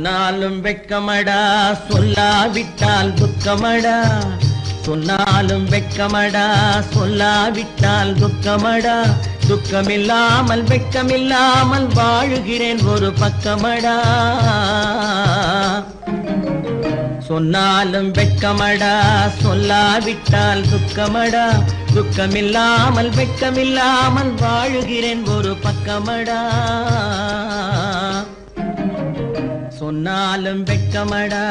சொன்னாலும் வெட்கமடா சொல்லாவிட்டால் துக்கமடா சொன்னாலும் வெட்கமடா சொல்லாவிட்டால் துக்கமடா துக்கமில்லாமல் வெட்கமில்லாமல் வாழுகிறேன் ஒரு பக்கமடா சொன்னாலும் வெட்கமடா சொல்லாவிட்டால் துக்கமடா துக்கமில்லாமல் வெட்கமில்லாமல் வாழுகிறேன் ஒரு பக்கமடா சொன்னாலும் வெட்கமடா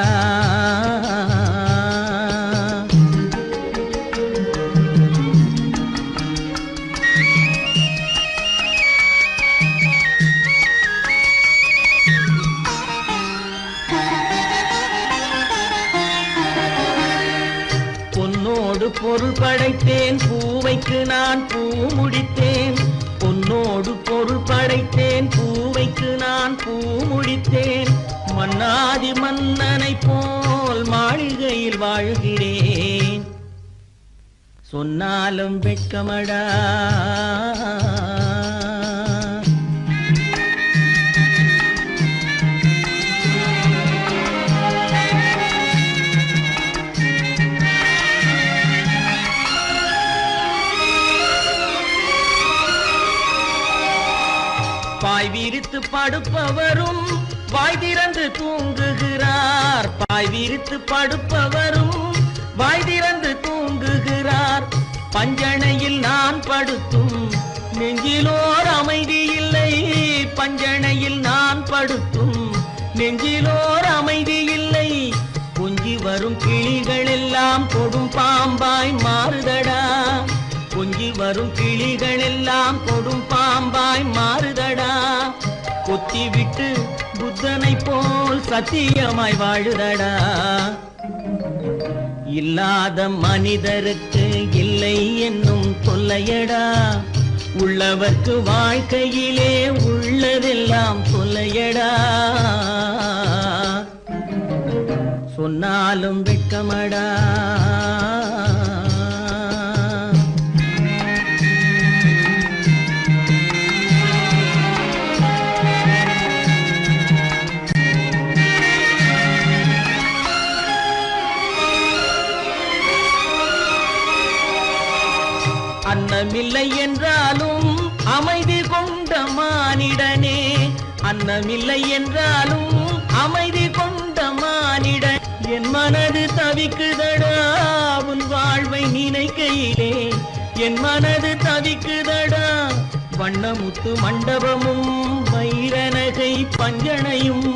பொன்னோடு பொருள் படைத்தேன் பூவைக்கு நான் பூ முடித்தேன் பொன்னோடு பொருள் படைத்தேன் பூவைக்கு நான் பூ முடித்தேன் மன்னாதி மன்னனை போல் மாளிகையில் வாழ்கிறேன் சொன்னாலும் வெட்கமடா பாய் விரித்து படுப்பவரும் வாய் திறந்து தூங்குகிறார் பாய் விரித்து படுப்பவரும் வாய் திறந்து தூங்குகிறார் பஞ்சணையில் நான் படுத்தும் நெஞ்சிலோர் அமைதி இல்லை பஞ்சணையில் நான் படுத்தும் நெஞ்சிலோர் அமைதி இல்லை கொஞ்சி வரும் கிளிகள் எல்லாம் கொடும் பாம்பாய் மாறுதடா கொஞ்சி வரும் கிளிகள் எல்லாம் கொடும் பாம்பாய் மாறுதடா கொத்தி விட்டு புத்தனை போல் சத்தியமாய் வாழுதடா இல்லாத மனிதருக்கு இல்லை என்னும் தொல்லையடா உள்ளவர்க்கு வாழ்க்கையிலே உள்ளதெல்லாம் தொல்லையடா சொன்னாலும் வெட்கமடா அன்னமில்லை என்றாலும் அமைதி கொண்ட மானிடனே அன்னமில்லை என்றாலும் அமைதி கொண்ட மானிடன் என் மனது தவிக்குதடா உன் வாழ்வை நினைக்கையிலே என் மனது தவிக்குதடா வண்ணமுத்து மண்டபமும் வைரநகை பஞ்சனையும்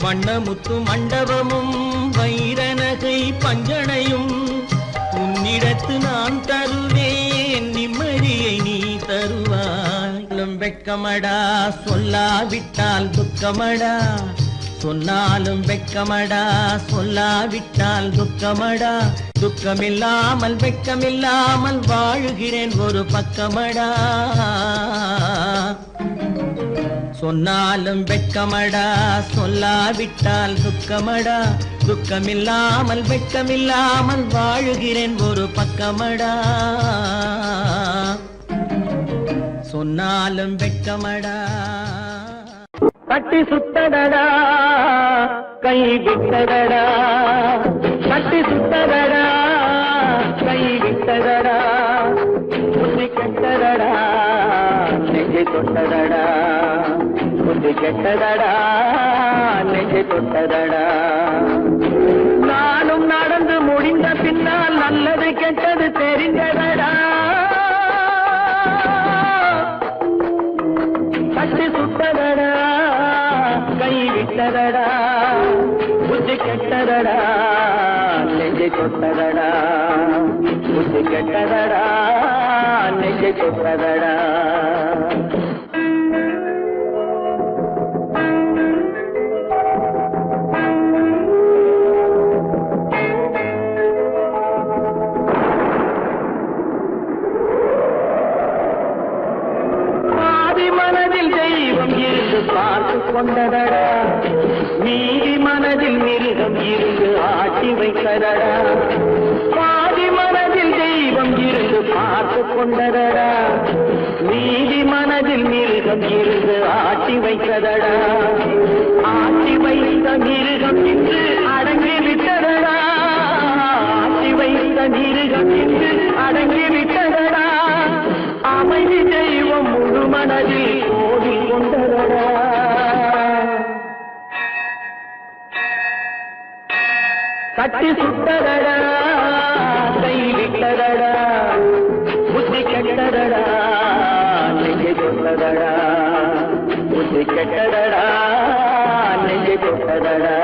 வண்ணமுத்து மண்டபமும் வைரநகை பஞ்சனையும் உன்னிடத்து நான் தருவேன் நிம்மதியை நீ தருவாய் வெட்கமடா சொல்லாவிட்டால் துக்கமடா சொன்னாலும் வெட்கமடா சொல்லாவிட்டால் துக்கமடா துக்கமில்லாமல் வெட்கமில்லாமல் வாழுகிறேன் ஒரு பக்கமடா சொன்னாலும் வெட்கமடா சொல்லாவிட்டால் துக்கமடா துக்கமில்லாமல் வெட்கமில்லாமல் வாழுகிறேன் ஒரு பக்கமடா சொன்னாலும் வெட்கமடா கட்டி சுத்தடடா கை விட்டதடா கட்டி சுத்தடடா கை விட்டதடா புத்தி கெட்டதடா நெஞ்சை தொட்டதடா புத்தி கெட்டதடா நெஞ்சை தொட்டதடா நானும் நடந்து முடிந்த பின்னால் நல்லது கெட்டது தெரிந்ததடா கட்டி சுட்டதடா கை விட்டதடா புத்தி கெட்டதடா நெஞ்சை தொட்டதடா புத்தி கெட்டதடா நெஞ்சை தொட்டதடா பார்த்து கொண்டதடா நீதி மனதில் மிருகம் இருந்து ஆட்டி வைத்ததடா பாதி மனதில் தெய்வம் இருந்து பார்த்து கொண்டதடா நீதி மனதில் மிருகம் இருந்து ஆட்டி வைத்ததடா ஆட்டி வைத்த கட்டி சுட்டதடா கை விட்டதடா புத்தி கெட்டதடா நெஞ்சை தொட்டதடா புத்தி கெட்டதடா நெஞ்சை தொட்டதடா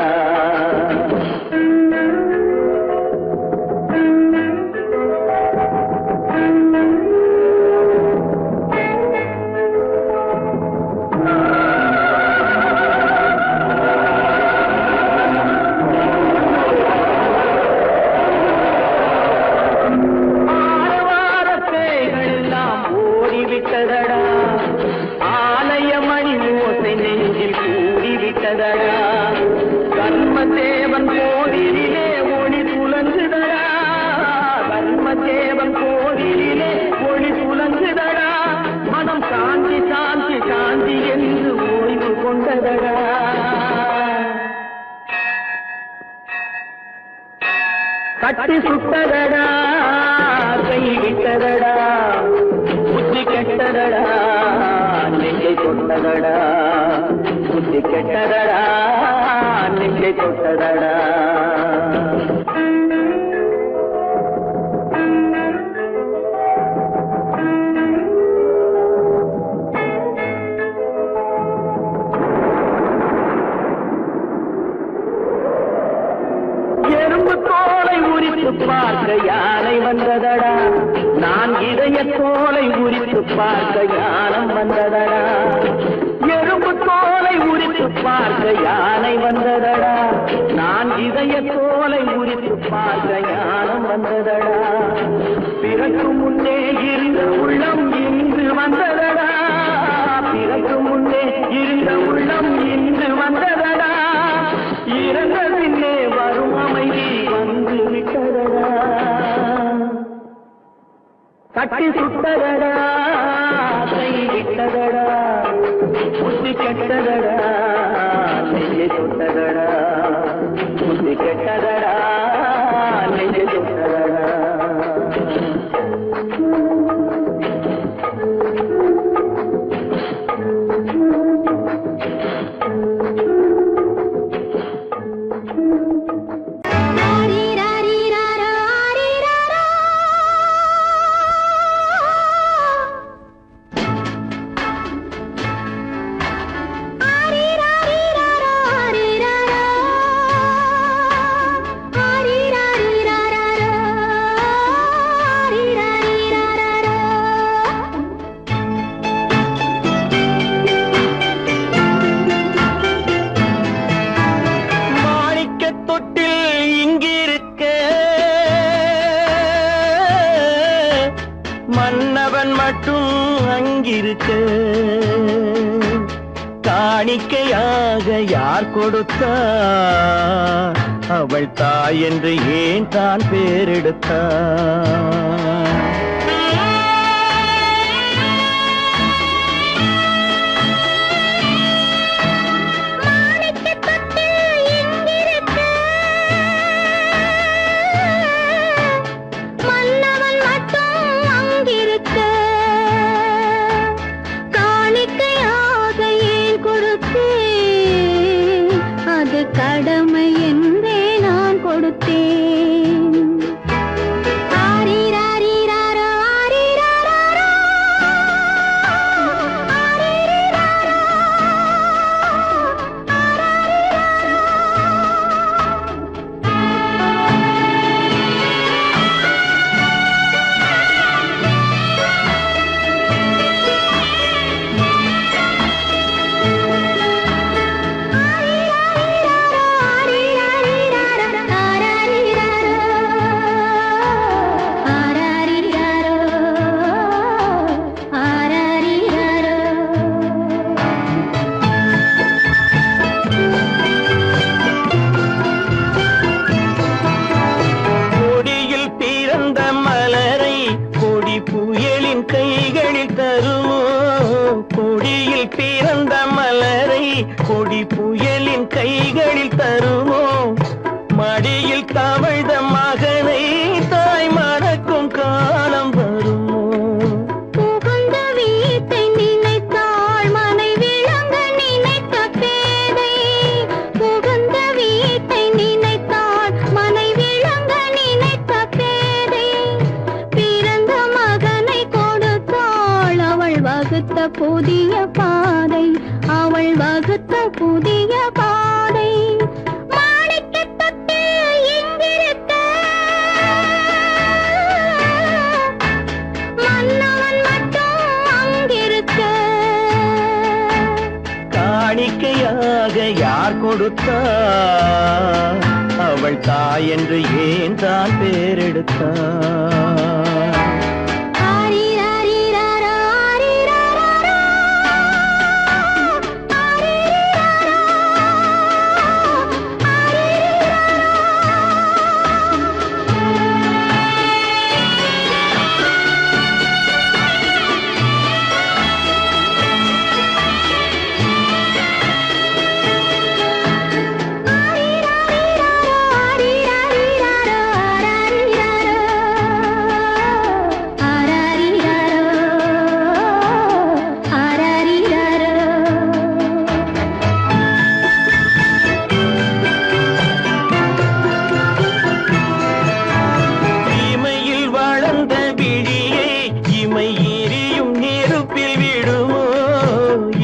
ஆலயமணி ஓசை நெஞ்சில் கூடிவிட்டதடா கர்மதேவன் கோவிலிலே ஒளி துலங்குதடா கர்மதேவன் கோவிலிலே ஒளி துலங்குதடா மனம் சாந்தி சாந்தி சாந்தி என்று ஓய்வு கொண்டதடா கட்டி சுட்டதடா கை விட்டதடா புத்தி கெட்டதடா நெஞ்சை தொட்டதடா புத்தி கெட்டதடா நெஞ்சை தொட்டதடா எறும்பு தோலை உரித்து பார்க்க யானை வந்ததடா நான் இதய தோலை உரித்து பார்க்க ஞானம் வந்ததடா எறும்பு தோலை உரித்து பார்க்க யானை வந்ததடா நான் இதய தோலை உரித்து பார்க்க ஞானம் வந்ததடா பிறகு முன்னே இருந்த உள்ளம் இன்று வந்ததடா பிறகு முன்னே இருந்த உள்ளம் இன்று வந்ததடா இறந்த பின்னே வரும் அமைதி வந்து விட்டதடா கட்டி சுட்டதடா கை விட்டதடா புத்தி கெட்டதடா நெஞ்சை தொட்டதடா புத்தி கெட்டதடா நெஞ்சை தொட்டதடா மன்னவன் மட்டும் அங்கிருக்க காணிக்கையாக யார் கொடுத்தார் அவள் தாய் என்று ஏன் தான் பேரெடுத்தார் கடமை என்றே நான் கொடுத்தேன் ஆரிராரிராரோ ஆரிராரோ ஆரிராரோ கைகளில் தருவோம் கொடியில் பிறந்த மலரை கொடி புயலின் கைகளில் தருவோம் மடியில் தவழ்ந்த மகனை தாய் மறக்கும் காலம் வருமோ புகுந்த வீட்டை நினைத்தாள் மனை விளங்க நினைத்த பேதை புகுந்த வீட்டை நினைத்தாள் மனை புதிய பாதை, அவள் வகுத்த புதிய பாதை. மாணிக்கத் தொட்டில் இங்கிருக்க, மன்னவன் மட்டும் அங்கிருக்க. காணிக்கையாக யார் கொடுத்தார்? அவள் தாய் என்று ஏன் தான் பேரெடுத்தார்? ஆரிராரிராரா, ஆரிராராரா, ஆரிராரா, இமையில் வளர்ந்த விழியை இமை எரியும் நெருப்பில் விடுமோ?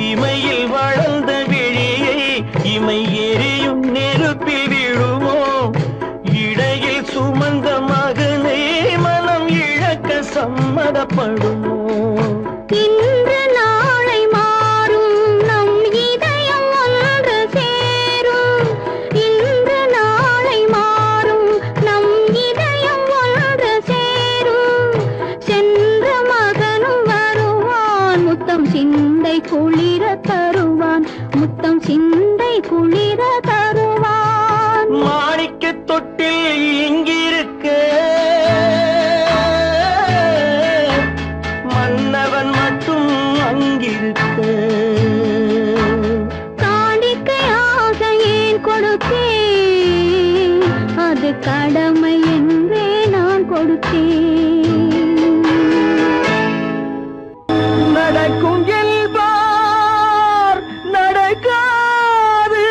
இமையில் வளர்ந்த விழியை இமை எரியும் நெருப்பில் விடுமோ? இடையில் சுமந்த மகனை மனம் இழக்க சம்மதப்படுமோ? இன்று நாளை மாறும், நம் இதயம் ஒன்று சேரும். இன்று நாளை மாறும், நம் இதயம் ஒன்று சேரும். சென்ற மகனும் வருவான், முத்தம் சிந்தை குளிர தருவான், முத்தம் சிந்தை குளிர தருவான். மாணிக்கத் தொட்டில் இங்கிருக்க, மன்னவன் மட்டும் அங்கிருக்க. காணிக்கையாக ஏன் கொடுத்தேன்? அது கடமை என்றே நான் கொடுத்தேன். நடக்கும் என்பார் நடக்காது,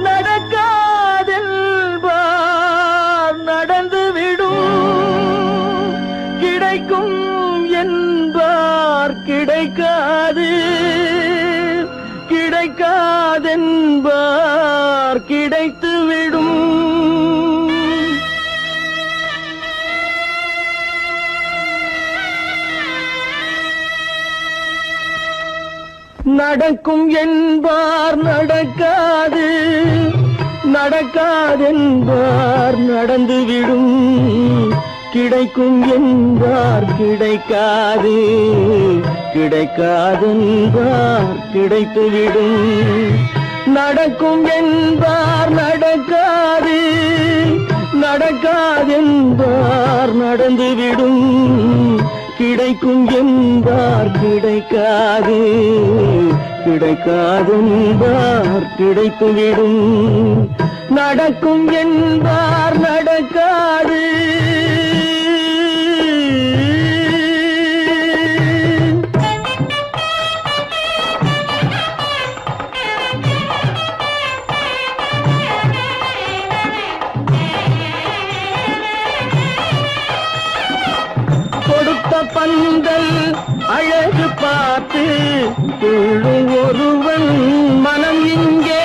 நடக்காதென்பார் நடந்துவிடும். கிடைக்கும் என்பார் கிடைக்காது, கிடைக்காதென்பார் கிடைத்துவிடும். நடக்கும் என்பார் நடக்காது, நடக்காதென்பார் நடந்துவிடும். கிடைக்கும் என்பார் கிடைக்காது, கிடைக்காதென்பார் கிடைத்துவிடும். நடக்கும் என்பார் நடக்காது, நடக்காதென்பார் நடந்துவிடும். கிடைக்கும் என்பார் கிடைக்காது, கிடைக்காதென்பார் கிடைத்துவிடும். நடக்கும் என்பார் நடக்காது. கொடுத்த பந்தல் அழகு பார்த்து துள்ளும் ஒருவன் மனம் இங்கே.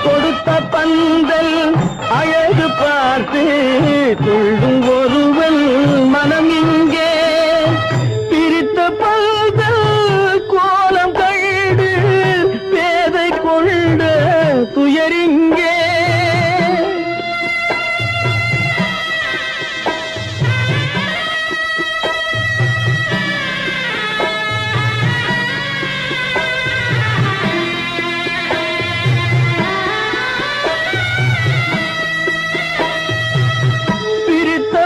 கொடுத்த பந்தல் அழகு பார்த்து துள்ளும் ஒருவன் மனம் இங்கே. பிரித்த பந்தல் கோலம் கண்டு பேதை கொண்ட துயரிங்கே. பிரித்த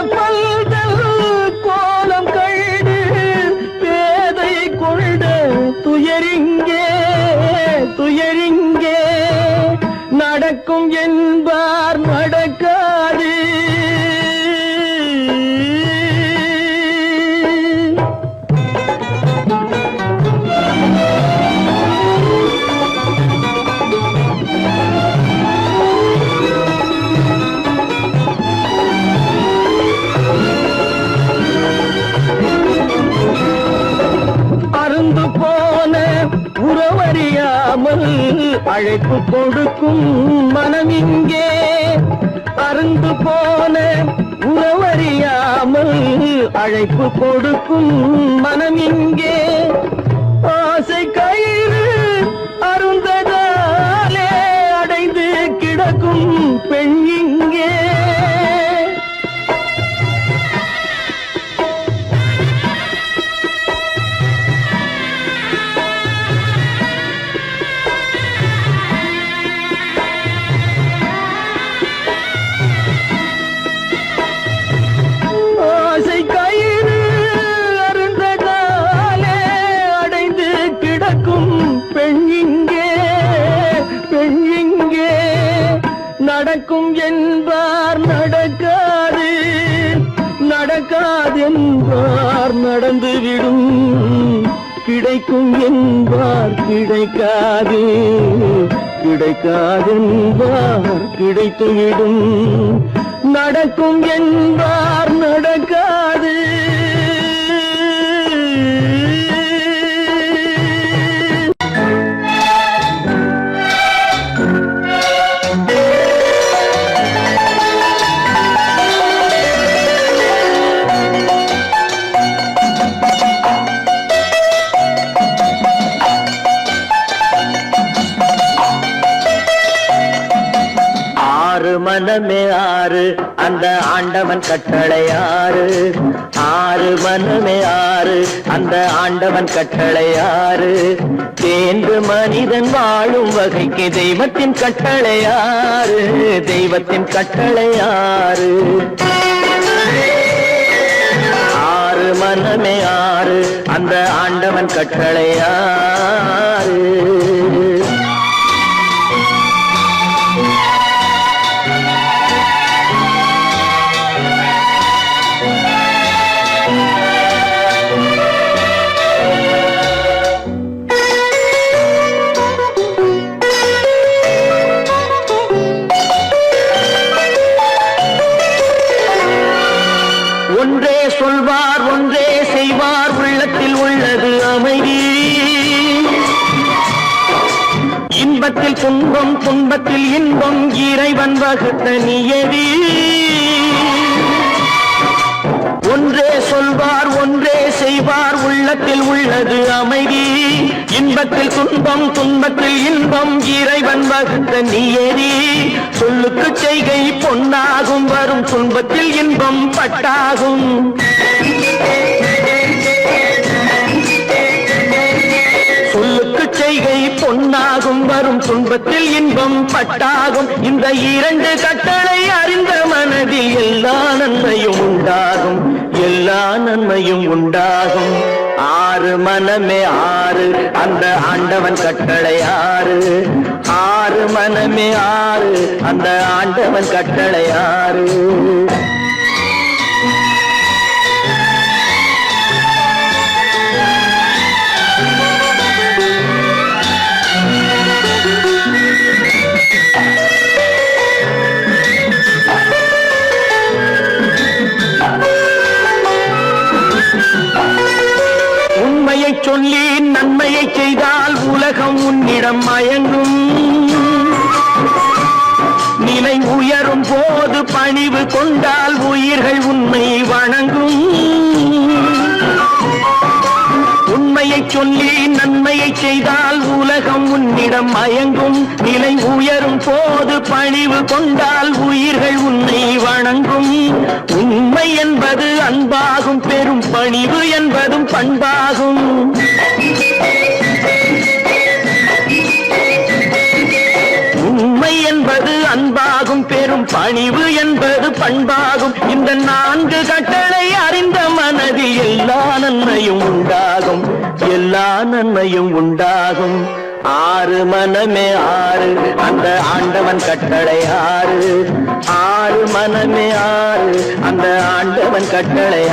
அழைப்பு கொடுக்கும் மனம் இங்கே அருந்து போன உறவறியாமல் அழைப்பு கொடுக்கும் மனம் இங்கே ஆசை கயிறு அருந்ததாலே அடைந்து கிடக்கும் பெண் இங்கே ஆசை கயிறு அருந்ததாலே அடைந்து கிடக்கும் பெண் இங்கே நடக்கும் என்பார் நடக்காது நடக்காதென்பார் நடந்துவிடும் கிடைக்கும் என்பார் கிடைக்காது கிடைக்காதென்பார் கிடைத்துவிடும் நடக்கும் என்பார் நடக்காது மனமே ஆறு அந்த ஆண்டவன் கட்டளை ஆறு மனமே ஆறு அந்த ஆண்டவன் கட்டளை தேர்ந்து மனிதன் வாழும் வகைக்கு தெய்வத்தின் கட்டளை தெய்வத்தின் கட்டளை ஆறு மனமே ஆறு அந்த ஆண்டவன் கட்டளை ஒன்றே சொல்வார் ஒன்றே செய்வார் உள்ளத்தில் உள்ளது அமைதி இன்பத்தில் துன்பம் துன்பத்தில் இன்பம் இறைவன் வகுத்த நியதி ஒன்றே சொல்வார் ஒன்றே செய்வார் உள்ளத்தில் உள்ளது அமைதி இன்பத்தில் துன்பம் துன்பத்தில் இன்பம் இறைவன் வகுத்த நியதி சொல்லுக்கு செய்கை பொன்னாகும் வரும் துன்பத்தில் இன்பம் பட்டாகும் சொல்லுக்கு செய்கை பொன்னாகும் வரும் துன்பத்தில் இன்பம் பட்டாகும் இந்த இரண்டு கட்டளை அறிந்த மனதில் எல்லா நன்மையும் உண்டாகும் எல்லா நன்மையும் உண்டாகும் ஆறு மனமே ஆறு அந்த ஆண்டவன் கட்டளை ஆறு மனமே ஆறு அந்த ஆண்டவன் கட்டளை உண்மையை சொல்லி நன்மையை செய்தால் உலகம் உன்னிடம் மயங்கும் நிலை உயரும் போது பணிவு கொண்டால் உயிர்கள் உன்னை வணங்கும் உண்மையை சொல்லி நன்மையை செய்தால் உலகம் உன்னிடம் மயங்கும் நிலை உயரும் போது பணிவு கொண்டால் உயிர்கள் உன்னை வணங்கும் உண்மை என்பது அன்பாகும் பெரும் பணிவு என்பதும் பண்பாகும் உண்மை என்பது அன்பாகும் பெரும் பணிவு என்பது பண்பாகும் இந்த நான்கு கட்டளை அறிந்த மனதில் எல்லா நன்மையும் உண்டாகும் எல்லா நன்மையும் உண்டாகும் ஆறு மனமே ஆறு அந்த ஆண்டவன் கட்டளை ஆறு மனமே ஆறு அந்த ஆண்டவன் கட்டளை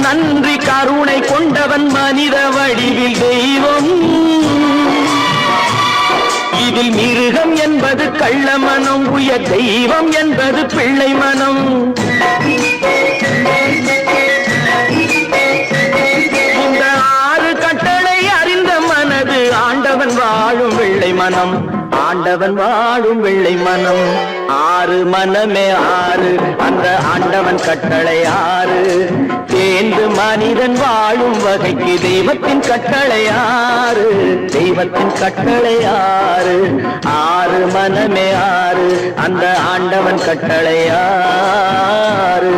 நன்றி கருணை கொண்டவன் மனித வடிவில் தெய்வம். இதில் மிருகம் என்பது கள்ள மனம், உயர் தெய்வம் என்பது பிள்ளை மனம். இந்த 6 கட்டளை அறிந்த மனது ஆண்டவன் வாழும் வெள்ளை மனம், ஆண்டவன் வாழும் வெள்ளை மனம். 6 மனமே 6, அந்த ஆண்டவன் கட்டளை 6. சேர்ந்து மனிதன் வாழும் வகைக்கு தெய்வத்தின் கட்டளை 6, தெய்வத்தின் கட்டளை 6. 6 மனமே 6, அந்த ஆண்டவன் கட்டளை 6.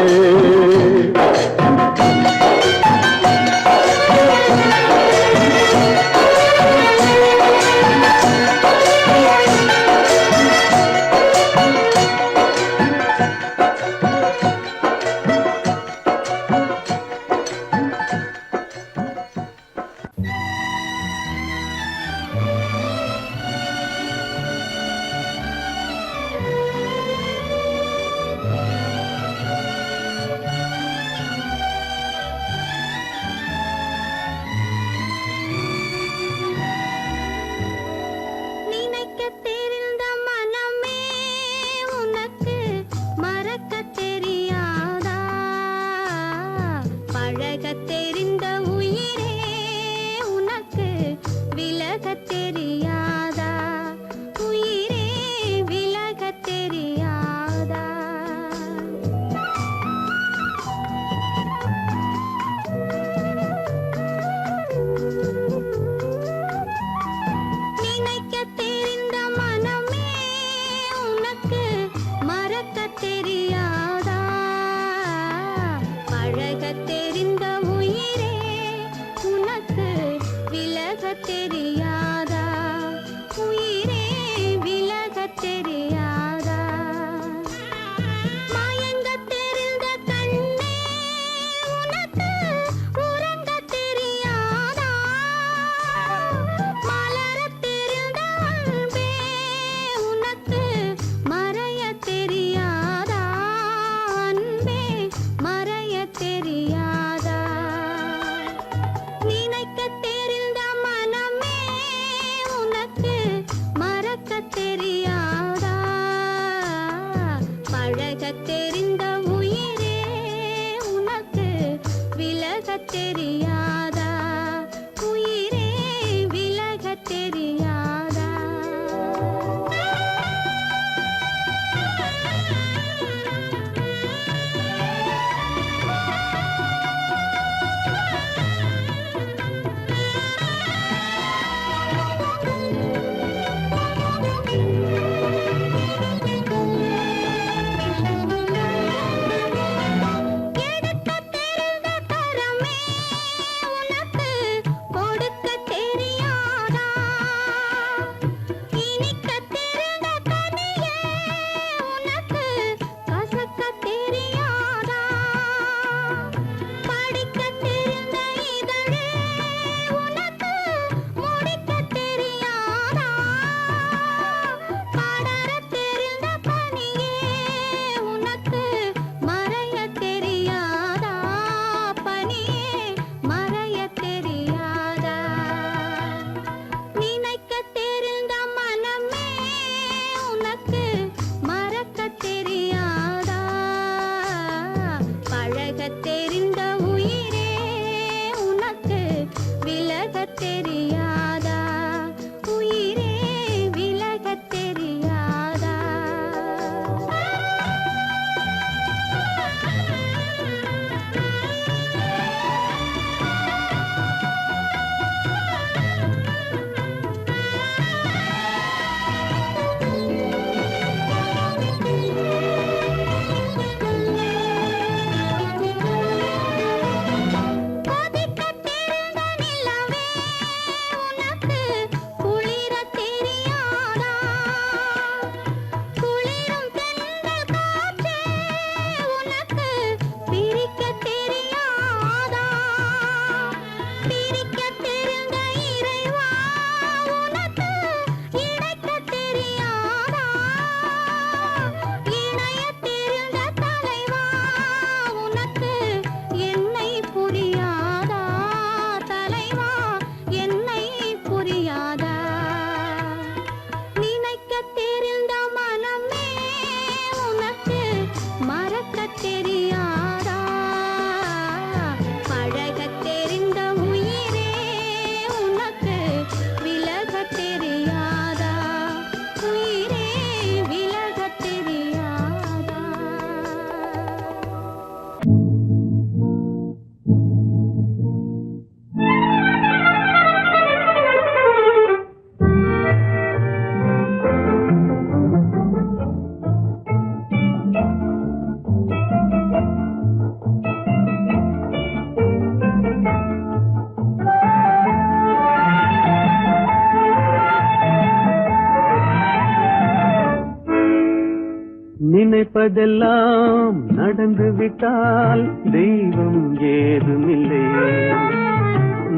நினைப்பதெல்லாம் நடந்து விட்டால் தெய்வம் ஏதுமில்லை.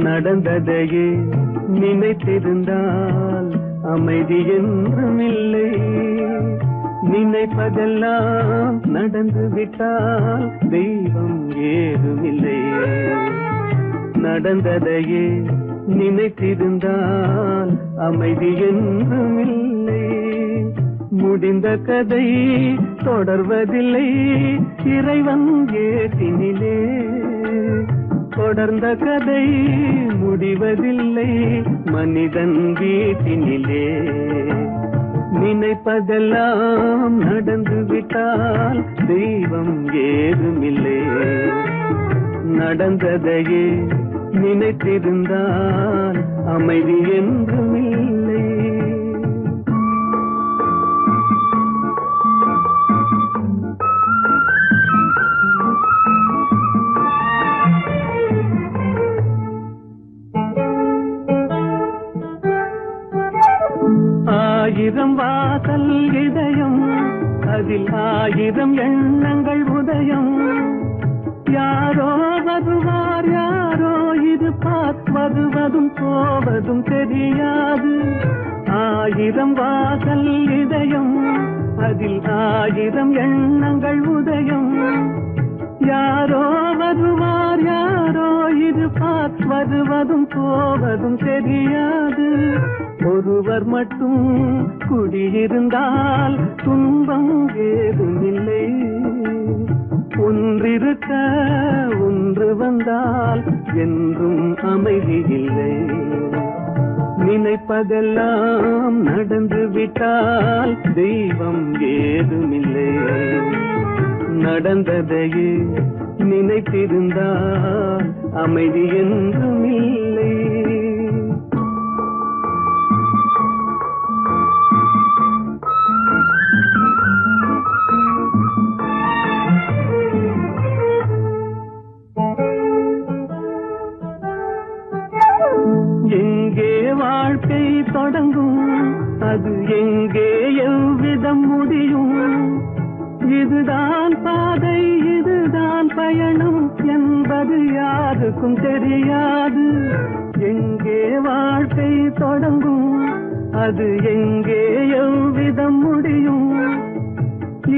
நடந்ததையே நினைத்திருந்தால் அமைதி என்றும் இல்லை. நினைப்பதெல்லாம் நடந்து விட்டால் தெய்வம் ஏதுமில்லை. நடந்ததையே நினைத்திருந்தால் அமைதி என்றும் இல்லை. முடிந்த கதை தொடர்வதில்லை இறைவன் ஏட்டினிலே. தொடர்ந்த கதை முடிவதில்லை மனிதன் வீட்டினிலே. நினைப்பதெல்லாம் நடந்து விட்டால் தெய்வம் ஏதுமில்லை. நடந்ததையே நினைத்திருந்தால் அமைதி என்றும் இல்லை. ஆயிரம் வாசல் இதயம் அதில் ஆயிரம் எண்ணங்கள் உதயம். யாரோ வருவார் யாரோ இருப்பார் வருவதும் போவதும் தெரியாது. ஆயிரம் வாசல் இதயம் அதில் ஆயிரம் எண்ணங்கள் உதயம். யாரோ வருவார் யாரோ இருப்பார் வருவதும் போவதும் தெரியாது. ஒருவர் மட்டும் குடியிருந்தால் துன்பம் ஏதுமில்லை. ஒன்றிருக்க ஒன்று வந்தால் என்றும் அமைதி இல்லை. நினைப்பதெல்லாம் நடந்து விட்டால் தெய்வம் ஏதுமில்லை. நடந்ததையே நினைத்திருந்தால் அமைதி என்றும் இல்லை. எங்கே வாழ்க்கை தொடங்கும் அது எங்கே எவ்விதம் முடியும். இதுதான் பாதை இதுதான் பயணம் என்பது யாருக்கும் தெரியாது. எங்கே வாழ்க்கை தொடங்கும் அது எங்கே எவ்விதம் முடியும்.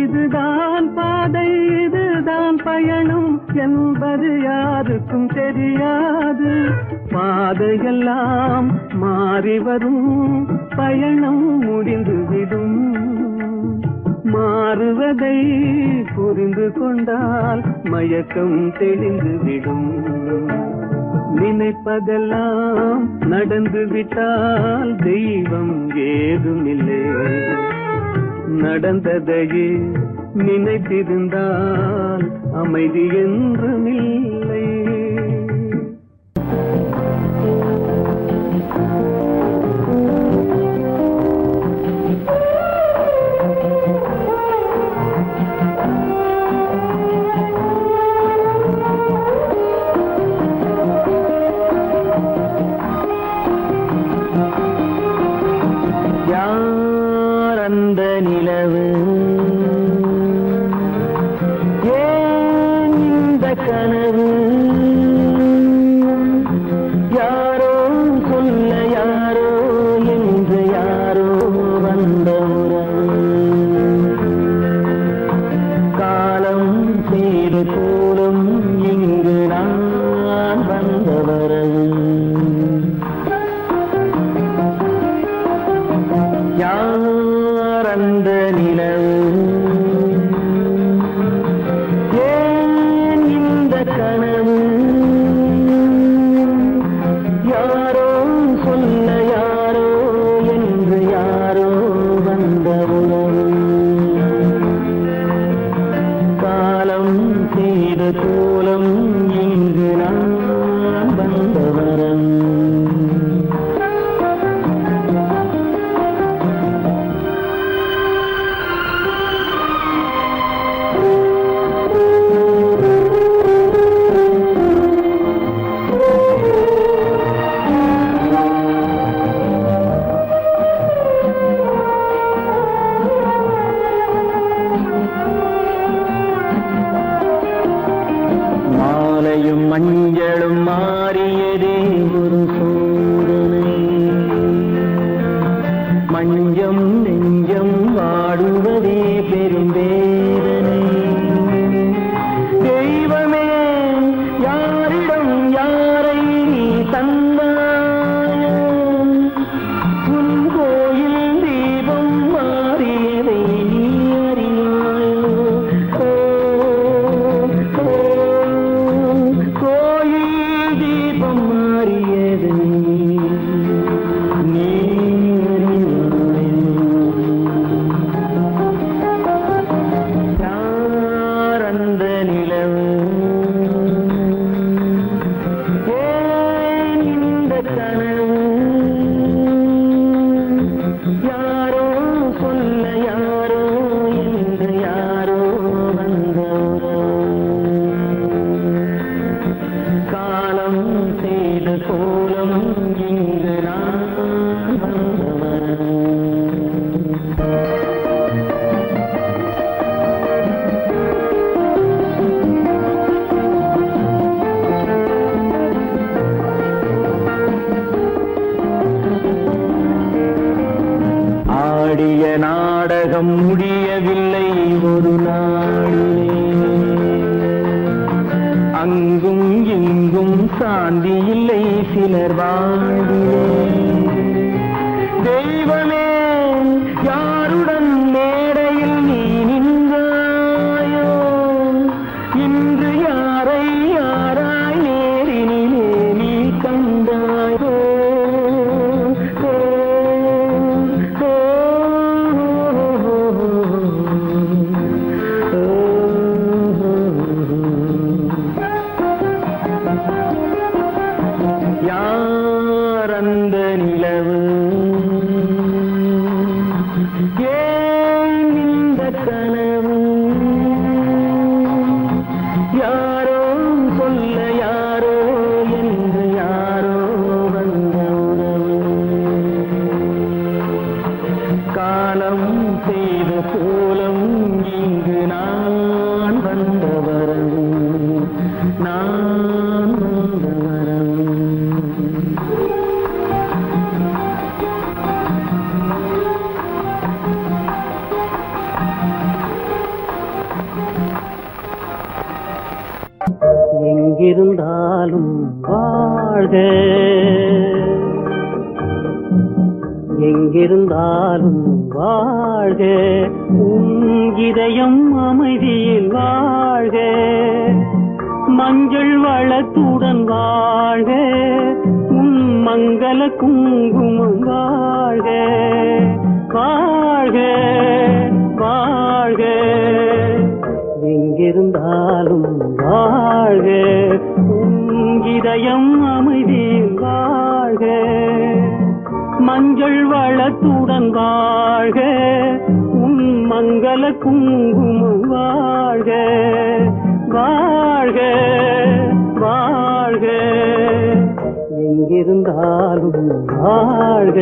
இதுதான் பாதை இதுதான் பயணம் என்பது யாருக்கும் தெரியாது. பாதையெல்லாம் மாறி வரும் பயணம் முடிந்துவிடும். மாறுவதை புரிந்து கொண்டால் மயக்கம் தெளிந்துவிடும். நினைப்பதெல்லாம் நடந்து விட்டால் தெய்வம் ஏதுமில்லை. நடந்ததையே நினைத்திருந்தால் அமைதி என்றும் இல்லை. யார் அந்த நிலவு ஏன் இந்த கனவு. யாரோ சொல்ல யாரோ என்று யாரோ வந்த உறவு. காலம் செய்து கூறும் இங்கு நான் வந்த வரவு. யார் அந்த நிலவு ஏன் இந்த கனவு. யாரோ சொல்ல யாரோ என்று யாரோ வந்த உறவு. காலம் செய்த கோலம் இங்கு நான் வந்த வரவு. சாந்தி இல்லை சிலர் வாழ்விலே. தெய்வமே யாருடன் மேடையில் நீ நின்றாயோ, இன்று யாரை யாராய் நேரினிலே நீ கண்டாயோ. யார் அந்த நிலவு, ஏன் இந்த கனவு, யாரோ சொல்ல யாரோ என்று யாரோ வந்த உறவு. காலம் செய்த கோலம் இங்கு நான் வந்த வரவு, நான் வந்த வரவு. எங்கிருந்தாலும் வாழ்க, எங்கிருந்தாலும் வாழ்க, உன் இதயம் அமைதியில் வாழ்க, மஞ்சள் வளத்துடன் வாழ்க, உன் மங்கள குங்குமம் வாழ்க, வாழ்க வாழ்க. எங்கிருந்தாலும் வாழ்க, உன் இதயம் அமைதியில் வாழ்க, மஞ்சள் வளத்துடன் வாழ்க, உன் மங்கள குங்குமம் வாழ்க, வாழ்க வாழ்க. எங்கிருந்தாலும் வாழ்க.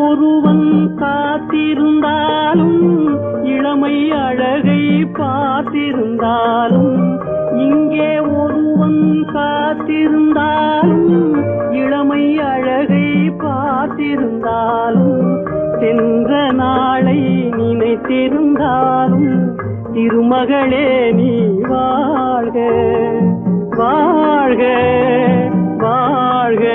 ஒருவன் காத்திருந்தாலும், இளமை அழகை பார்த்திருந்தாலும், இங்கே ஒருவன் காத்திருந்தாலும், இளமை அழகை பார்த்திருந்தாலும், சென்ற நாளை நினைத்திருந்தாலும், திருமகளே நீ வாழ்க, வாழ்க வாழ்க.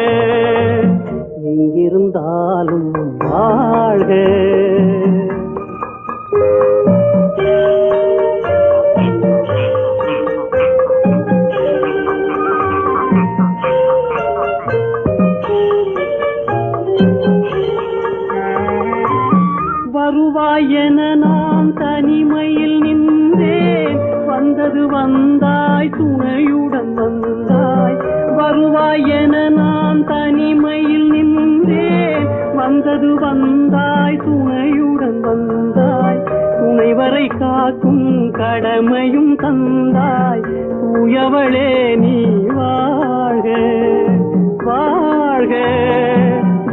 எங்கிருந்தாலும் வாழ்க. வருவாய் என நான் தனிமையில் நின்றேன், வந்தது வந்தாய் துணையுடன் வந்தாய். வருவாய் என நான் தனிமையில் நின்றேன், வந்தது வந்தாய் துணையுடன் வந்தாய். துணைவரை காக்கும் கடமையும் தந்தாய், தூயவளே நீ வாழ்க, வாழ்க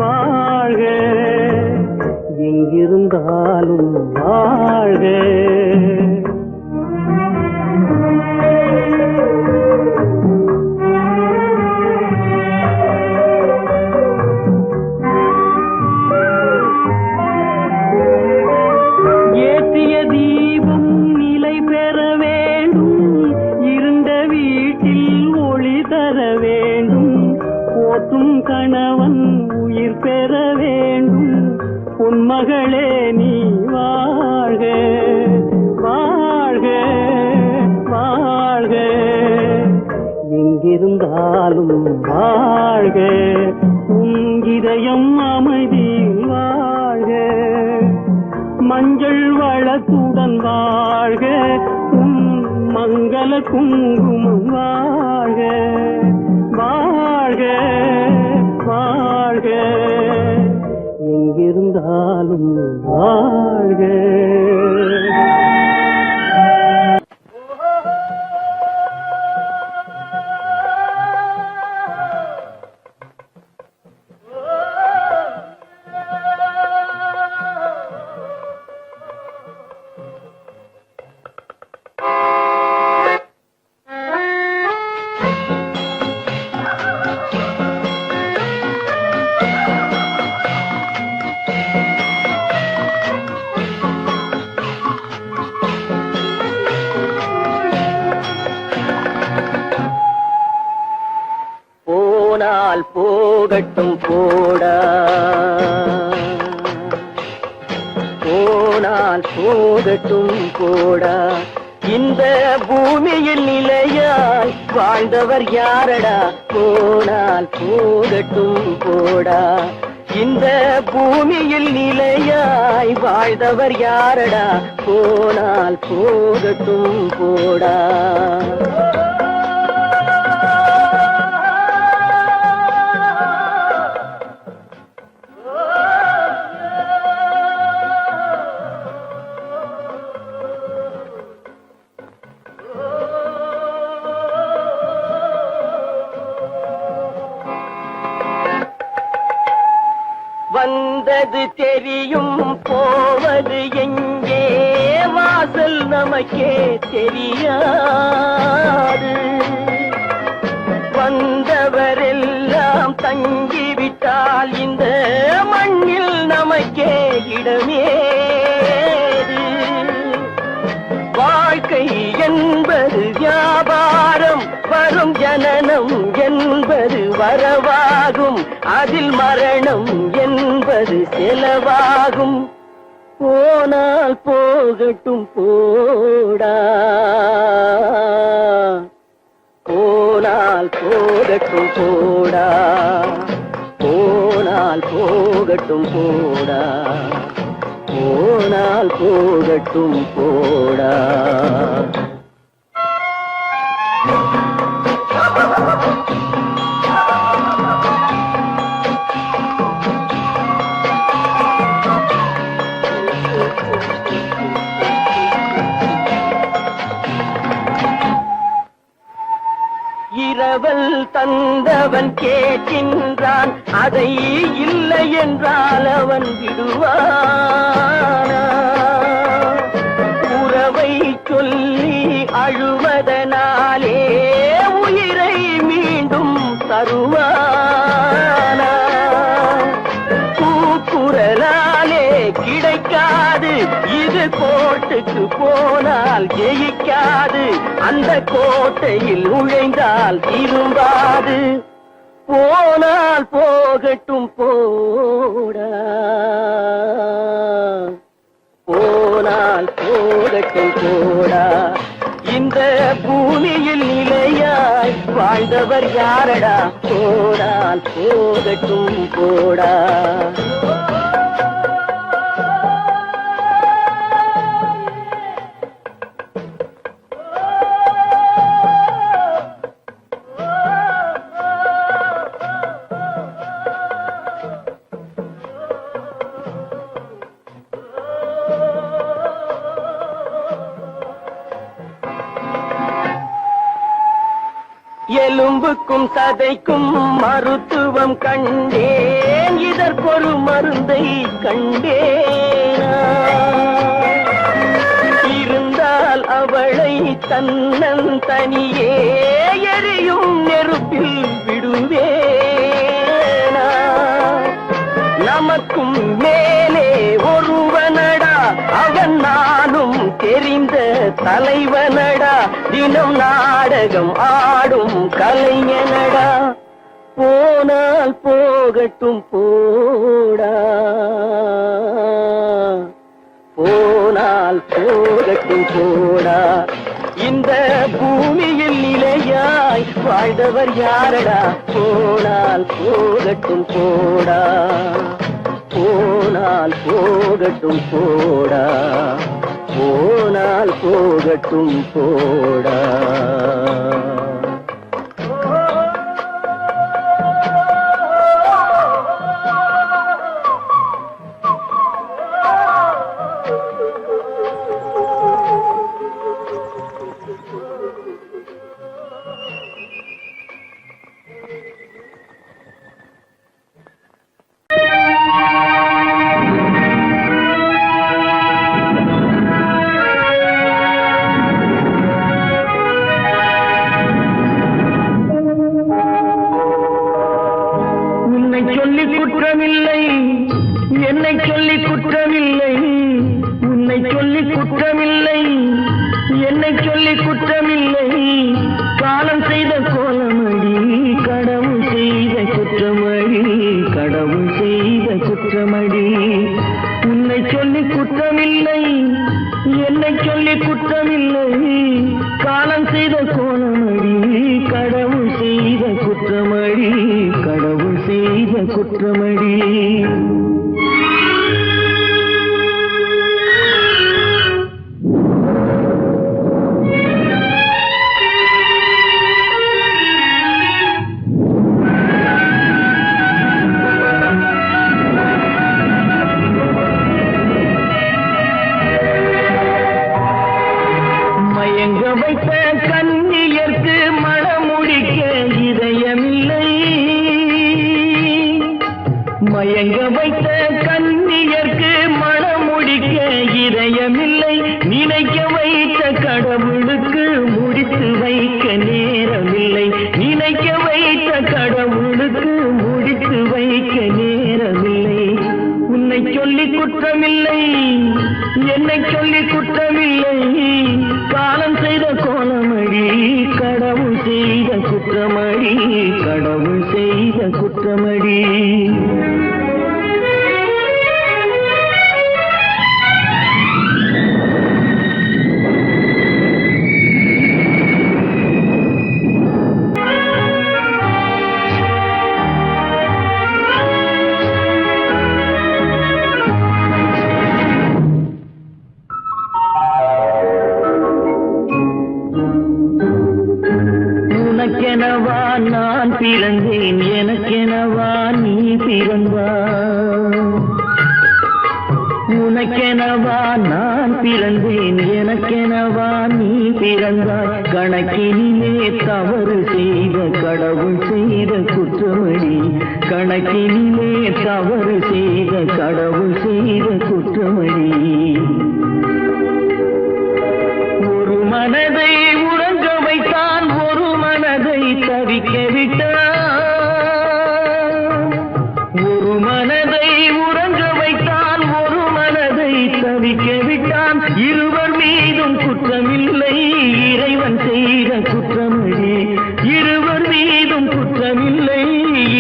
வாழ்க. எங்கிருந்தாலும் வாழ்க. ஏற்றிய தீபம் நிலை பெற வேண்டும், இருண்ட வீட்டில் ஒளி தர வேண்டும். போற்றும் கணவன் உயிர் பெற வேண்டும், பொன்மகளே நீ வாழ்க, வாழ்க வாழ்க. எங்கிருந்தாலும் வாழ்க, உன் இதயம் அமைதியில் வாழ்க, மஞ்சள் வளத்துடன் வாழ்க, உன் மங்கள குங்குமம் வாழ்க, வாழ்க வாழ்க. எங்கிருந்தாலும் வாழ்க. போனால் போகட்டும் போடா, போனால் போகட்டும் போடா. இந்த பூமியில் நிலையாய் வாழ்ந்தவர் யாரடா, போனால் போகட்டும் போடா. இந்த பூமியில் நிலையாய் வாழ்ந்தவர் யாரடா, போனால் போகட்டும் போடா. வந்தது தெரியும் போவது எங்கே, வாசல் நமக்கே தெரியாது. வந்தவரெல்லாம் தங்கிவிட்டால் இந்த மண்ணில் நமக்கே இடமேது. வாழ்க்கை என்பது வியாபாரம், வரும் ஜனனம் என்பது வரவாகும், அதில் மரணம் என்பது செலவாகும். போனால் போகட்டும் போடா, போனால் போகட்டும் போடா, போனால் போகட்டும் போடா, போனால் போகட்டும் போடா. இரவல் தந்தவன் கேட்கின்றான், அதை இல்லை என்றால் அவன் விடுவானா? உறவை சொல்லி அழுவதனாலே உயிரை மீண்டும் தருவானா? கூக்குரலாலே கிடைக்காது, இது கோட்டுக்கு போனால் ஜெயிக்காது, அந்த கோட்டையில் நுழைந்தால் திரும்பாது. போனால் போகட்டும் போடா, போனால் போகட்டும் போடா. இந்த பூமியில் நிலையாய் வாழ்ந்தவர் யாரடா, போனால் போகட்டும் போடா. எலும்புக்கும் சதைக்கும் மருத்துவம் கண்டேன், இதற்கொரு மருந்தை கண்டேனா? இருந்தால் அவளை தன்னன் தனியே எரியும் நெருப்பில் விடுவேனா? நமக்கும் மேலே ஒருவனடா, அவன் நானும் தெரிந்த தலைவனடா, தினம் நாடகம் ஆடும் கலைஞனடா. போனால் போகட்டும் போடா, போனால் போகட்டும் போடா. இந்த பூமியில் நிலையாய் வாழ்ந்தவர் யாரடா, போனால் போகட்டும் போடா, போனால் போகட்டும் போடா, போனால் போகட்டும் போடா. சொல்லி குற்றமில்லை, என்னை சொல்லி குற்றமில்லை, உன்னை சொல்லி குற்றமில்லை, என்னை சொல்லி குற்றமில்லை. காலம் செய்த கோலமடி, கடவுள் செய்த குற்றமடி. மயங்க வைத்த கண்ணியர்க்கு மணமுடிக்க இதயமில்லை. மயங்க வைத்த கண்ணியர்க்கு மணமுடிக்க இதயமில்லை. நினைக்க வைத்த கடவுளுக்கு முடித்து வைக்க நேரமில்லை. நினைக்க வைத்த கடவுளுக்கு முடித்து வைக்க நேரமில்லை. உன்னை சொல்லி குற்றமில்லை, என்னை சொல்லி குற்றமில்லை. காலம் செய்த கோலமடி, கடவுள் செய்த குற்றமடி, கடவுள் செய்த குற்றமடி. உனக்கெனவா நான் பிறந்தேன், எனக்கெனவா நீ பிறந்தாய். உனக்கெனவா நான் பிறந்தேன், எனக்கெனவா நீ பிறந்தாய். கணக்கினிலே தவறு செய்த கடவுள் செய்த குற்றமடி. கணக்கினிலே தவறு செய்த கடவுள் செய்த குற்றமடி. ஒரு மனதை உறங்க வைத்தான், ஒரு மனதை தவிக்க விட்டான். ஒரு மனதை உறங்க வைத்தான், ஒரு மனதை தவிக்க விட்டான். இருவர் மீதும் குற்றமில்லை, இறைவன் செய்த குற்றமடி. இருவர் மீதும் குற்றமில்லை,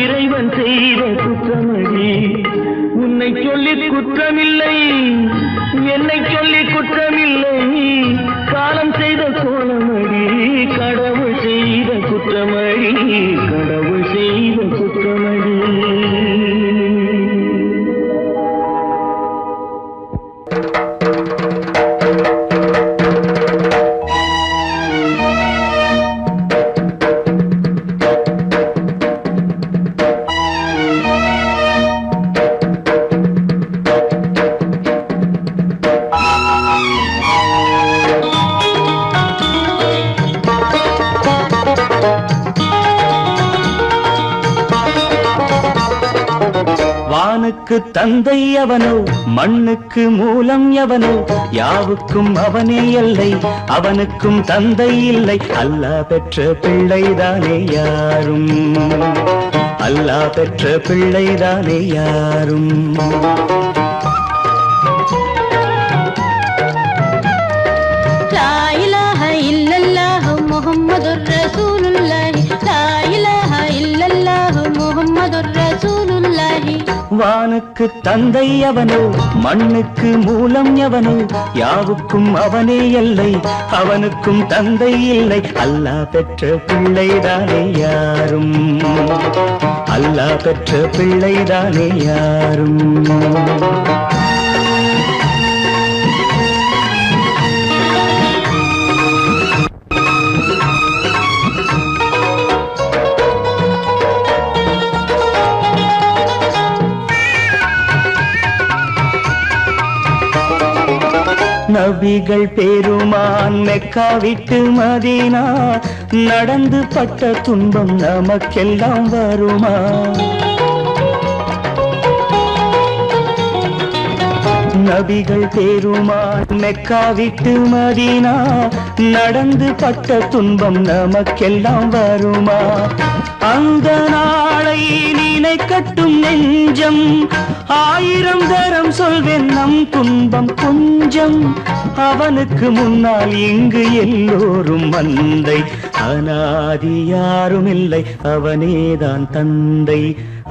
இறைவன் செய்த குற்றமடி. உன்னை சொல்லி குற்றமில்லை, என்னை சொல்லி குற்றமில்லை. காலம் செய்த கோலமடி, கடவுள் செய்த குற்றமடி, கடவுள் செய்த குற்றமடி. வானுக்கு தந்தை அவனோ, மண்ணுக்கு மூலம் எவனோ, யாவுக்கும் அவனே எல்லை, அவனுக்கும் தந்தை இல்லை. அல்லாஹ் பெற்ற பிள்ளைதானே யாரும், அல்லாஹ் பெற்ற பிள்ளைதானே யாரும். லா இலாஹ இல்லல்லாஹு முஹம்மதுர் ரசூலுல்லாஹி, லா இலாஹ இல்லல்லாஹு முஹம்மதுர் ரசூலுல்லாஹி. வானுக்கு தந்தை அவனோ, மண்ணுக்கு மூலம் எவனோ, யாவுக்கும் அவனே எல்லை, அவனுக்கும் தந்தை இல்லை. அல்லாஹ் பெற்ற பிள்ளைதானே யாரும், அல்லாஹ் பெற்ற பிள்ளைதானே யாரும். நபிகள் பெருமான் மெக்கா விட்டு மதீனா நடந்து பட்ட துன்பம் நமக்கெல்லாம் வருமா? நபிகள் பெருமான் மெக்கா விட்டு மதீனா நடந்து பட்ட துன்பம் நமக்கெல்லாம் வருமா? அந்த நாளை நினைக்கட்டும் நெஞ்சம், ஆயிரம் தரம் சொல்வேன் நம் துன்பம் கொஞ்சம். அவனுக்கு முன்னால் இங்கு எல்லோரும் மந்தை, அநாதி யாரும் இல்லை அவனேதான் தந்தை,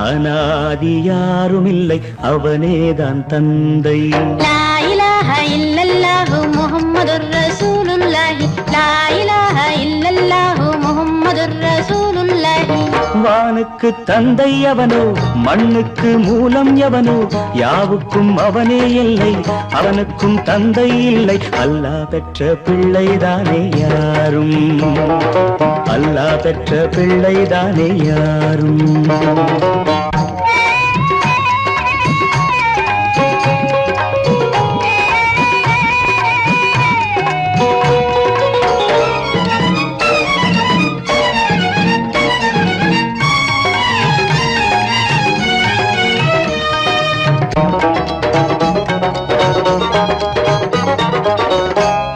அநாதி யாரும் இல்லை அவனேதான் தந்தை. லா இலாஹ இல்லல்லாஹு முஹம்மதுர் ரசூலுல்லாஹி, லா இலாஹ இல்லல்லாஹு முஹம்மதுர் ரசூலுல்லாஹி. வானுக்கு தந்தை அவனோ, மண்ணுக்கு மூலம் எவனோ, யாவுக்கும் அவனே எல்லை, அவனுக்கும் தந்தை இல்லை. அல்லாஹ் பெற்ற பிள்ளைதானே யாரும், அல்லாஹ் பெற்ற பிள்ளைதானே யாரும்.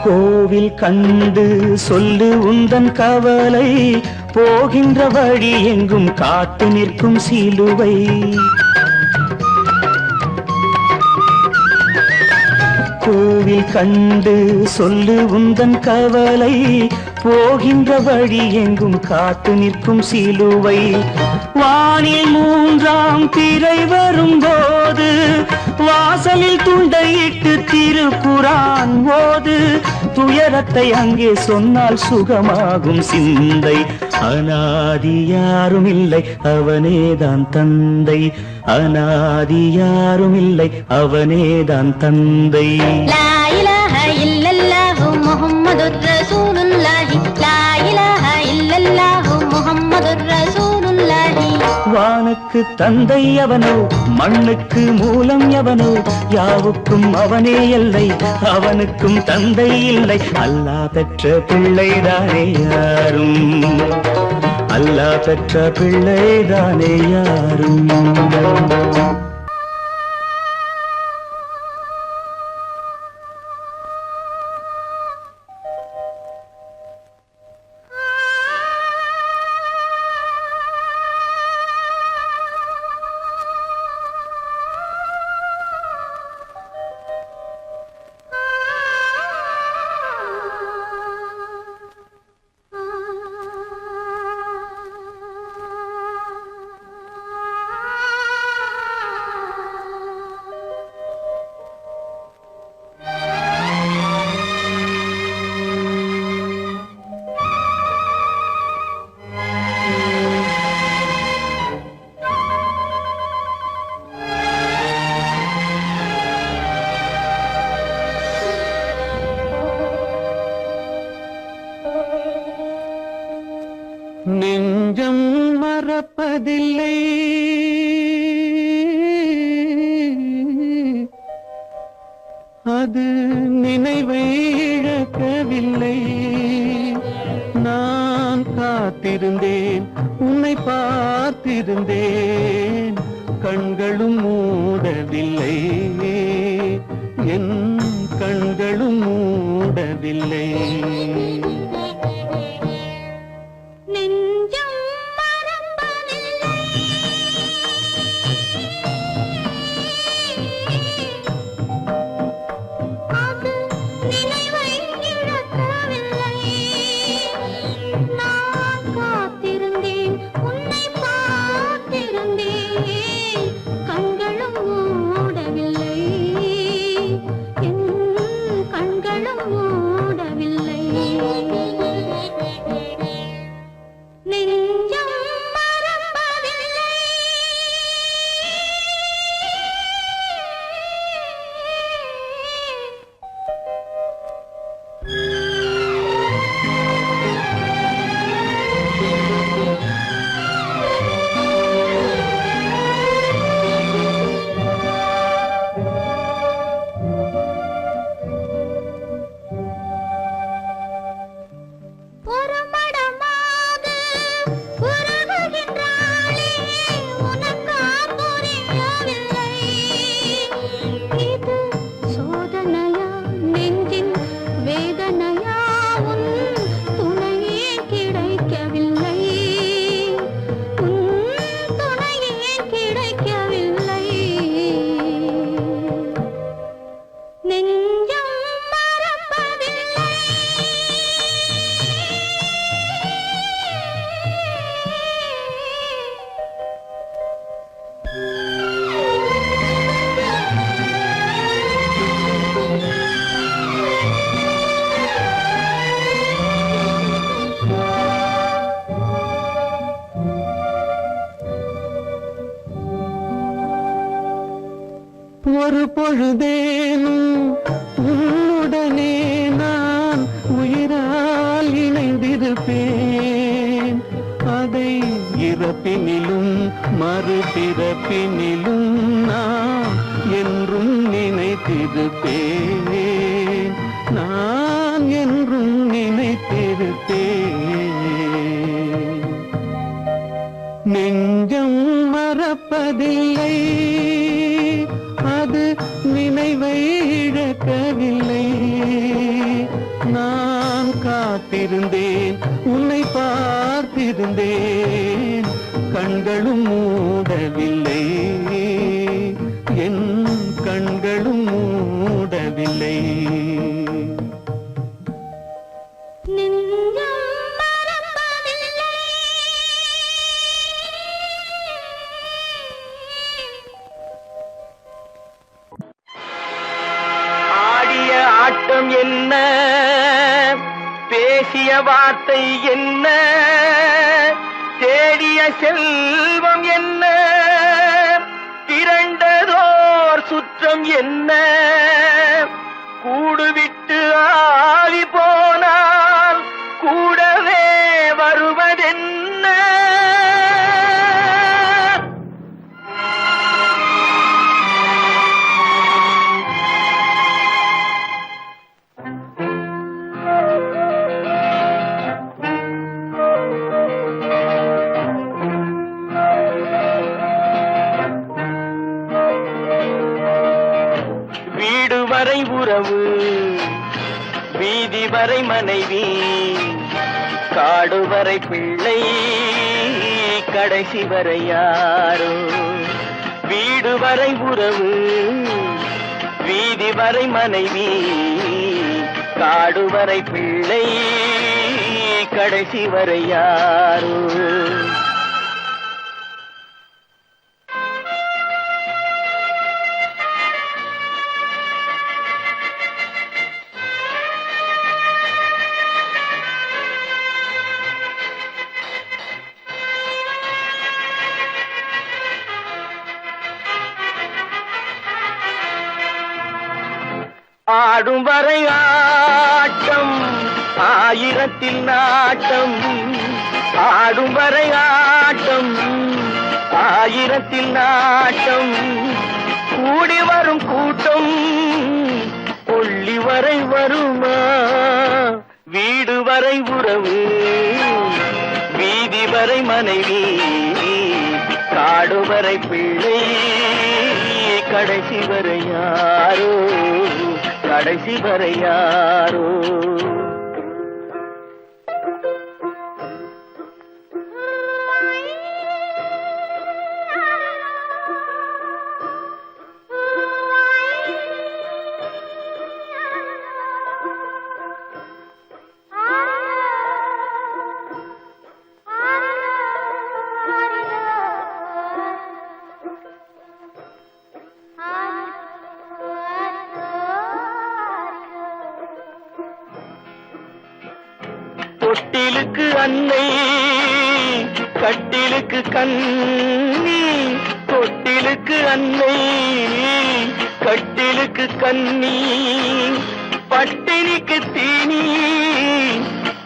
கோவில் கண்டு சொல்லு உந்தன் கவலை, போகின்ற வழி எங்கும் காத்து நிற்கும் சிலுவை. கோவில் கண்டு சொல்லு உந்தன் கவலை, போகின்ற வழி எங்கும் காத்து நிற்கும் சிலுவை. வானில் மூன்றாம் பிறை வரும்போது, வாசலில் துண்டையிட்டு திருக்குரான் ஓது. துயரத்தை அங்கே சொன்னால் சுகமாகும் சிந்தை. அநாதி யாரும் இல்லை, அவனேதான் தந்தை. அநாதி யாரும் இல்லை, அவனேதான் தந்தை. லா இலாஹ இல்லல்லாஹு முஹம்மதுர் ரசூலுல்லாஹி, லா இலாஹ இல்லல்லாஹு முஹம்மதுர் ரசூலுல்லாஹி. வானுக்கு தந்தை அவனோ, மண்ணுக்கு மூலம் எவனோ, யாவுக்கும் அவனே எல்லை, அவனுக்கும் தந்தை இல்லை. அல்லாஹ் பெற்ற பிள்ளைதானே யாரும், அல்லாஹ் பெற்ற பிள்ளைதானே யாரும். நெஞ்சம் மறப்பதில்லை, அது நினைவை இழக்கவில்லை. நான் காத்திருந்தேன், உன்னை பார்த்திருந்தேன், கண்களும் மூடவில்லை, என் கண்களும் மூடவில்லை. நெஞ்சம் மறப்பதில்லை, அது நினைவை இழக்கவில்லை. நான் காத்திருந்தேன், உன்னை பார்த்திருந்தேன், கண்களும் மூடவில்லை, என் கண்களும் மூடவில்லை. ஒரு பொழுதேனும் உன்னுடனே நான் உயிரால் இணைந்திருப்பேன். அதை இறப்பினிலும் மறுபிறப்பினிலும் நான் என்றும் நினைத்திருப்பேன். நான் என்றும் நினைத்திருப்பேன். நெஞ்சம் மறப்பதில்லை, அது நினைவை இழக்கவில்லை. நான் காத்திருந்தேன், உன்னை பார்த்திருந்தேன், கண்களும் மூடவில்லை, என் கண்களும் மூடவில்லை. நெஞ்சம் மறப்பதில்லை. ஆடிய ஆட்டம் என்ன, பேசிய வார்த்தை என்ன, தேடிய செல்வம் என்ன, திரண்டதோர் சுற்றம் என்ன, கூடுவிட்டு ஆவி போனால் கூடவே வருவதென்ன. வீடு வரை உறவு, வீதி வரை மனைவி, காடு வரை பிள்ளை, கடைசி வரை யாரோ. வீடு வரை உறவு, வீதி வரை மனைவி, காடு வரை பிள்ளை, கடைசி வரை யாரோ. ஆடும் வரை ஆட்டம், ஆயிரத்தில் நாட்டம். ஆடும் வரை ஆட்டம், ஆயிரத்தில் நாட்டம். கூடி வரும் கூட்டம் கொள்ளி வரை வருமா. வீடு வரை உறவு, வீதி வரை மனைவி, காடு வரை பிள்ளை, கடைசி வரை யாரோ, கடைசி வரை யாரோ. தொட்டிலுக்கு அன்னை, கட்டிலுக்கு கண்ணி. தொட்டிலுக்கு அன்னை, கட்டிலுக்கு கண்ணி, பட்டினிக்கு தீனி,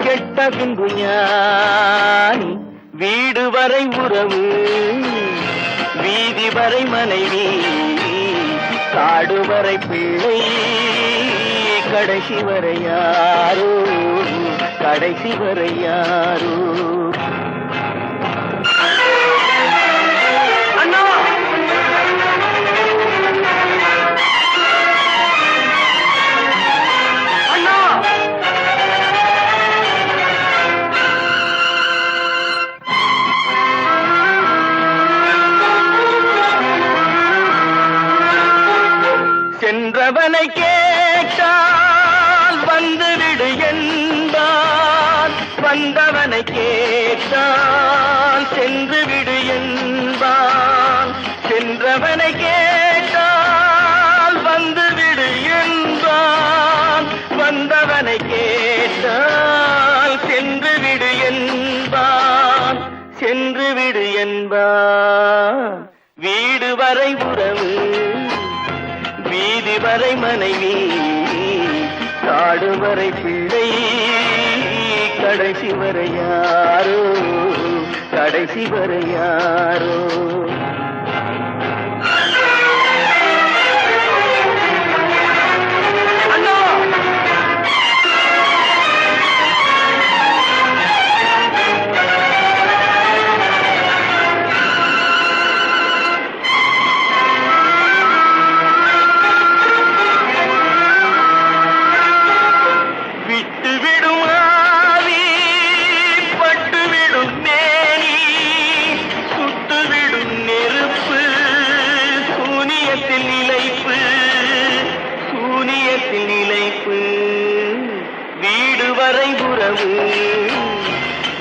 கெட்ட பின்பு ஞானி. வீடு வரை உறவு, வீதி வரை மனைவி, காடு வரை பிள்ளை, கடைசி வரை யாரோ, கடைசி வரை யாரோ. அண்ணா, அண்ணா, சென்றவனை கேட்டால் வந்துவிடு என்பான், வந்தவனை கேட்டால் சென்று விடு என்பான். சென்றவனை கேட்டால் வந்துவிடு என்பான், வந்தவனை கேட்டால் சென்று விடு என்பான், சென்று விடு என்பான். வீடு வரை உறவு, வரை மனைவி காடு வரை பிள்ளை கடைசி வரை யாரோ கடைசி வரை யாரோ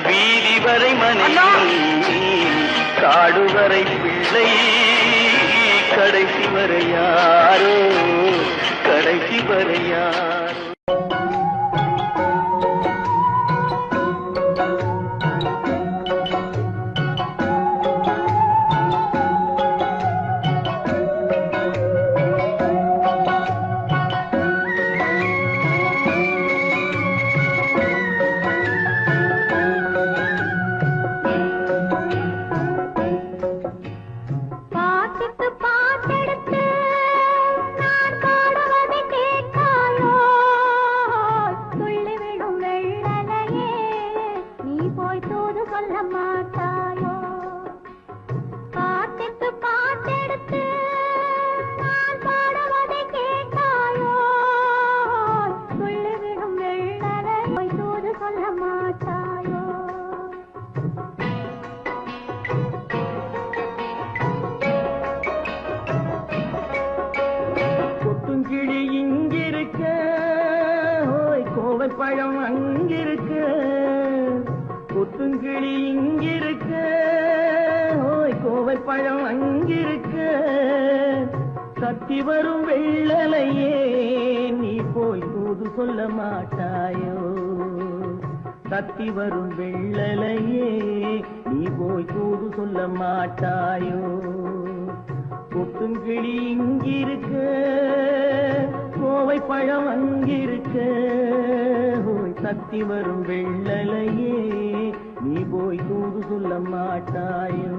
வீதி வரை மனைவி காடு வரை பிள்ளை கடைசி வரை யாரோ கடைசி வரை யாரோ பழம் அங்கிருக்க கொத்துங்கிளி இங்கிருக்க ஓய் கோவை பழம் அங்கிருக்க சத்தி வரும் வெள்ளலையே நீ போய் தூது சொல்ல மாட்டாயோ சத்தி வரும் வெள்ளலையே நீ போய் தூது சொல்ல மாட்டாயோ கொத்துங்கிளி இங்கிருக்க கோவை பழம் அங்கிருக்க சத்தி வரும் வெள்ளலையே நீ போய் தூது சொல்ல மாட்டாயோ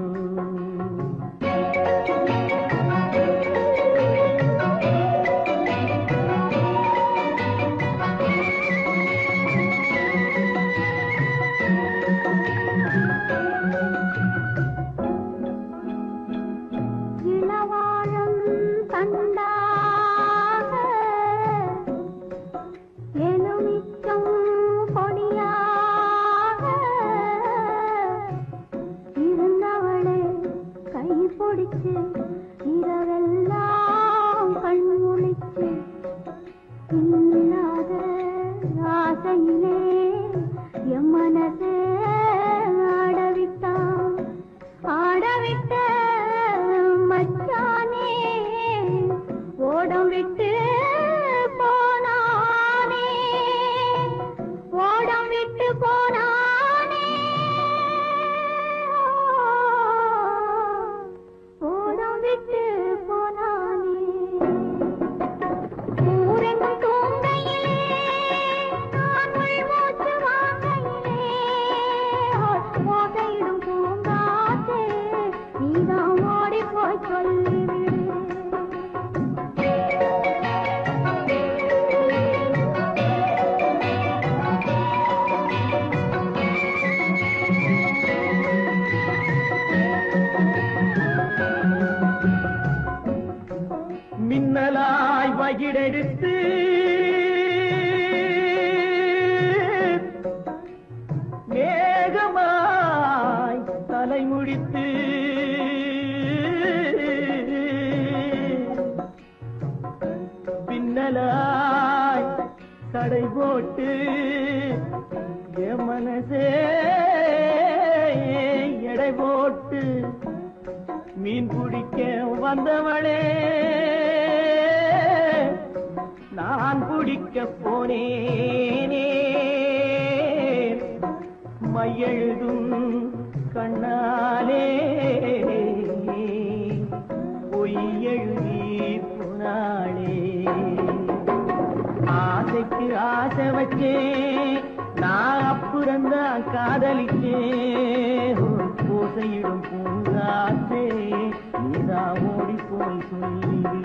இரவெல்லாம் கண்முழிச்சு இல்லாத ஆசையிலே என் மனசே ஆடவிட்ட மச்சானே ஓடம் விட்டு போனானே ஓடம் விட்டு போனானே மின்னலாய் வகிடெடுத்து மேகமாய் தலைமுடித்து பின்னலாய் தடை போட்டு என் மனசே எடை போட்டு மீன் பிடிக்க வந்தவளே நான் பிடிக்க போனேனே மையெழுதும் கண்ணாலே பொய் எழுதி போனாளே நினைச்சேன் நான் அப்புறந்தான் காதலிச்சேன் பூசையிடும் பூங்காத்தே நீதான் ஓடி போய் சொல்லிவிடு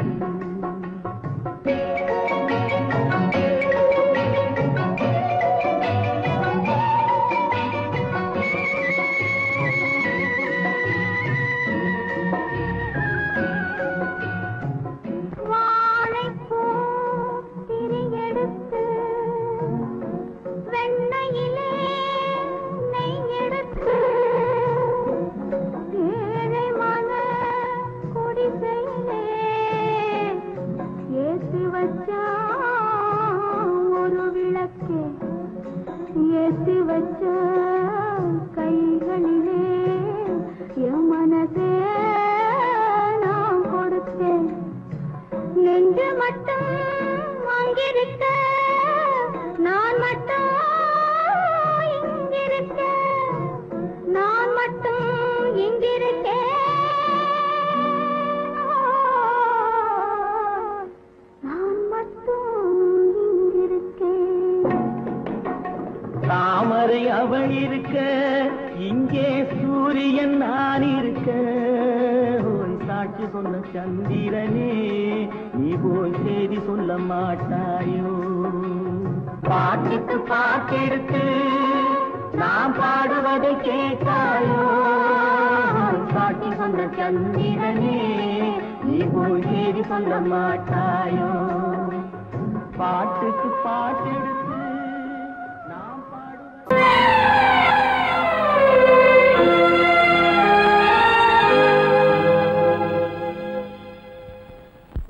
தாமரை அவள் இருக்க இங்கே சூரியன் நான் இருக்க சாட்சி சொன்ன சந்திரனே நீ போய் செய்தி சொல்ல மாட்டாயோ பாட்டுக்கு பாட்டெடுத்து நான் பாடுவதை கேட்டாயோ சாட்சி சொன்ன சந்திரனே நீ போய் செய்தி சொல்ல மாட்டாயோ பாட்டுக்கு பாட்டெடுத்து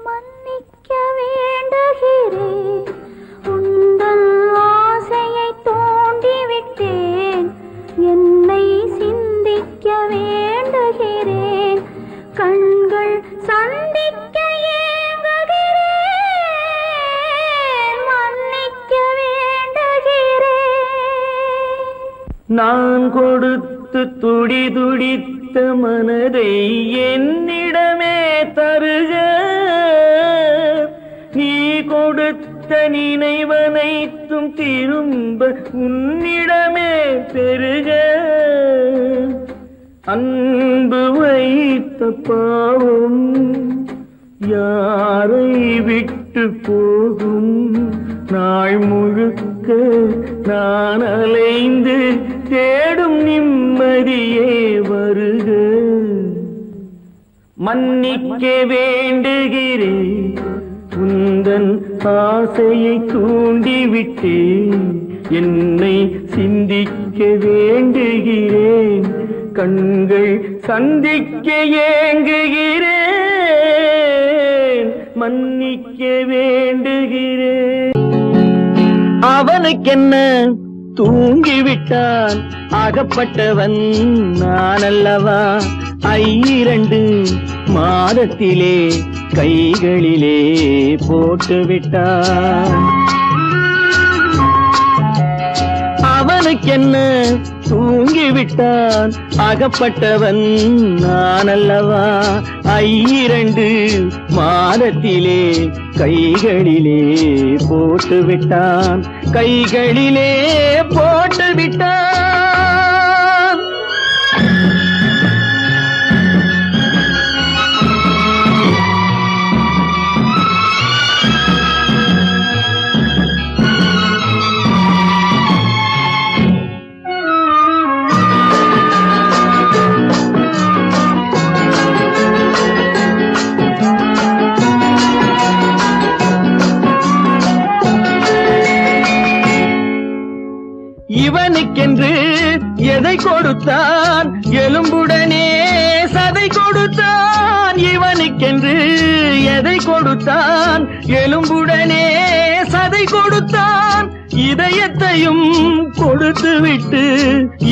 மன்னிக்க வேண்டுகிறேன் உந்தன் ஆசையை தூண்டிவிட்டேன் என்னை சிந்திக்க வேண்டுகிறேன் கண்கள் சந்திக்க ஏங்குகிறேன் மன்னிக்க வேண்டுகிறேன் நான் கொடுத்து துடி துடித்த மனதை என்னிடமே தருக நீ கொடுத்த நினைவனைத்தும் திரும்ப உன்னிடமே பெருக அன்பு வைத்த பாவம் யாரை விட்டு போகும் நாள் முழுக்க நான் அலைந்து தேடும் நிம்மதியே வருக மன்னிக்க வேண்டுகிறேன் உந்தன் ஆசையை தூண்டிவிட்டேன் என்னை சிந்திக்க வேண்டுகிறேன் கண்கள் சந்திக்க ஏங்குகிறேன் மன்னிக்க வேண்டுகிறேன் அவனுக்கென்ன தூங்கிவிட்டான் அகப்பட்டவன் நான் அல்லவா 2 மாதத்திலே கைகளிலே போட்டுவிட்டான் அவனுக்கென்ன தூங்கிவிட்டான் அகப்பட்டவன் நான் அல்லவா 2 மாதத்திலே கைகளிலே போட்டுவிட்டான் கைகளிலே போட்டுவிட்டான் இவனுக்கென்று எதை கொடுத்தான் எலும்புடனே சதை கொடுத்தான் இவனுக்கென்று எதை கொடுத்தான் எலும்புடனே சதை கொடுத்தான் இதயத்தையும் கொடுத்து விட்டு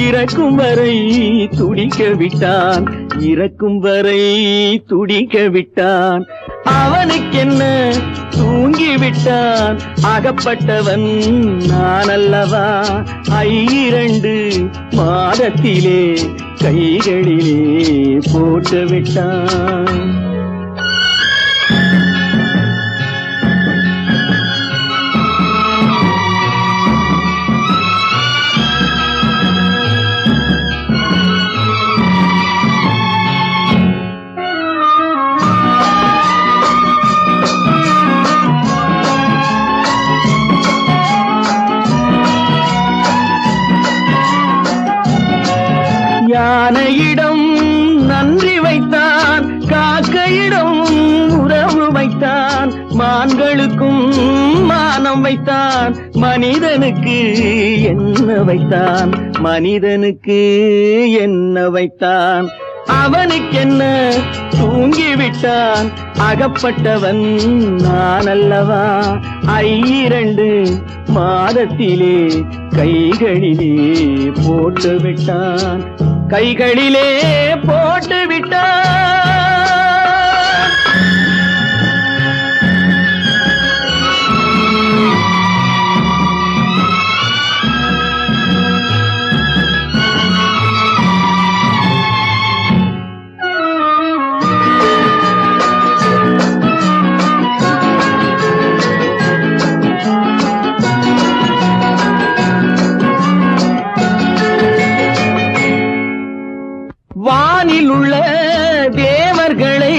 இறக்கும் வரை துடிக்க விட்டான் இறக்கும் வரை துடிக்க விட்டான் அவனுக்கென்ன தூங்கிவிட்டான் அகப்பட்டவன் நான் அல்லவா 2 மாதத்திலே கைகளிலே போட்டுவிட்டான் யானையிடம் நன்றி வைத்தான், காக்கையிடம் உறவு வைத்தான், மான்களுக்கும் மானம் வைத்தான், மனிதனுக்கு என்ன வைத்தான், மனிதனுக்கு என்ன வைத்தான். அவனுக்கென்ன தூங்கிவிட்டான், அகப்பட்டவன் நான் அல்லவா. 2 மாதத்திலே கைகளிலே போட்டு விட்டான், கைகளிலே போட்டு விட்டான். வானில் உள்ள தேவர்களை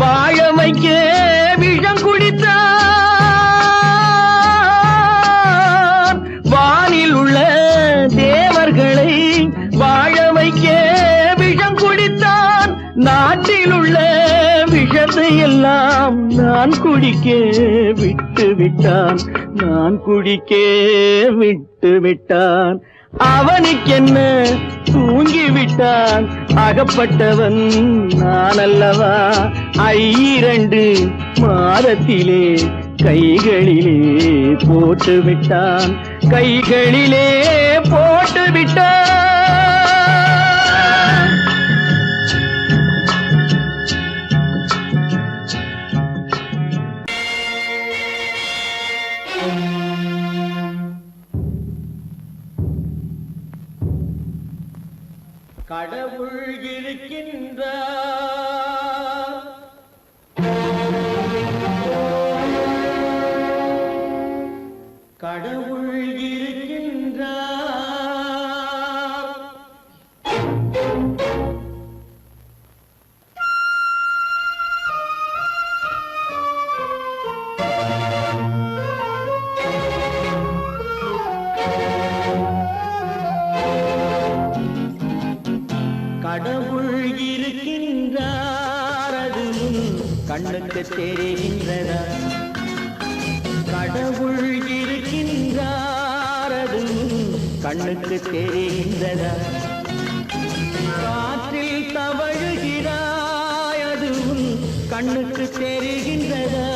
வாழ வைக்க விஷம் குடித்தான். வானில் உள்ள தேவர்களை வாழ வைக்க விஷம் குடித்தான். நாட்டில் உள்ள விஷத்தை எல்லாம் நான் குடிக்க விட்டு விட்டான், நான் குடிக்க விட்டு விட்டான். அவனுக்கென்ன தூங்கிவிட்டான், அகப்பட்டவன் நான் அல்லவா. 2 மாதத்திலே கைகளிலே போட்டு விட்டான், கைகளிலே போட்டு விட்டான். கடவுள் இருக்கின்றார், கடவுள் இருக்கின்றார். கடவுள் இருக்கின்றார், அதுவும் கண்ணுக்கு தெரிகின்றதா. கடவுள் இருக்கின்றார், அதுவும் கண்ணுக்கு தெரிகின்றதா. காற்றில் தவழுகிறாய், அதுவும் கண்ணுக்கு தெரிகின்றதா.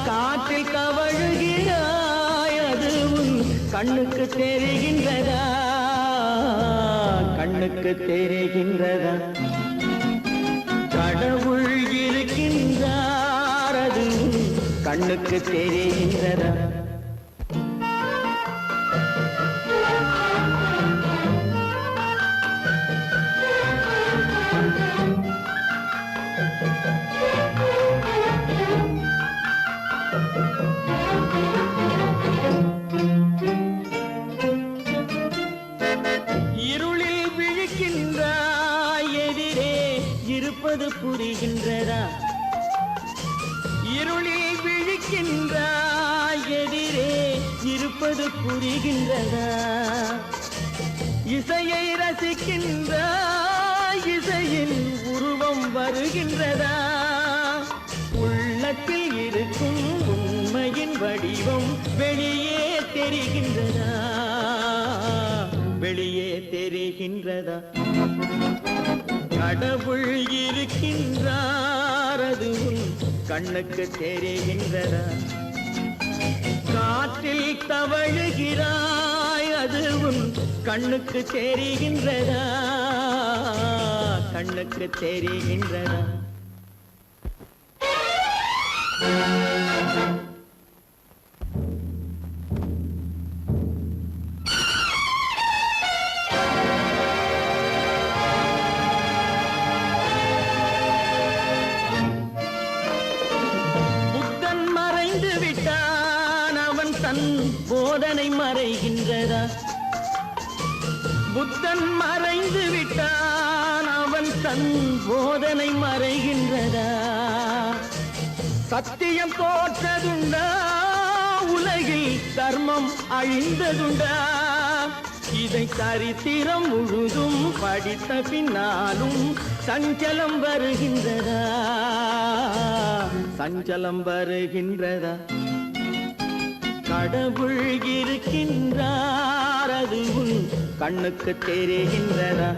காற்றில் தவழுகிறாய், அதுவும் கண்ணுக்கு தெரிகின்றதா, கண்ணுக்கு தெரிகின்றதா. கடவுள் இருக்கின்றார், அதுவும் கண்ணுக்கு தெரிகின்றதா. இருளில் விழிக்கின்றாய், எதிரே இருப்பது புரிகின்றதா. இருளில் விழிக்கின்றாய், எதிரே இருப்பது புரிகின்றதா. இசையை ரசிக்கின்றாய், இசையின் உருவம் வருகின்றதா. உள்ளத்தில் இருக்கும் உண்மையின் வடிவம் வெளியே தெரிகின்றதா, வெளியே தெரிகின்றதா. கடவுள் இருக்கின்றார், அதுவும் கண்ணுக்கு தெரிகின்றதா. காற்றில் தவழுகிறாய், அதுவும் கண்ணுக்கு தெரிகின்றதா, கண்ணுக்கு தெரிகின்றதா. புத்தன் மறைந்து விட்டான், அவன் தன் போதனை மறைகின்றதா. புத்தன் மறைந்து விட்டான், அவன் தன் போதனை மறைகின்றதா. சத்தியம் தோற்றதுண்டா, உலகில் தர்மம் அழிந்ததுண்டா. இதை சரித்திரம் முழுதும் படித்த பின்னாலும் சஞ்சலம் வருகின்றதா, சஞ்சலம் வருகின்றதா? கடவுள் இருக்கின்றார், அது உன் கண்ணுக்கு தெரிகின்றதா?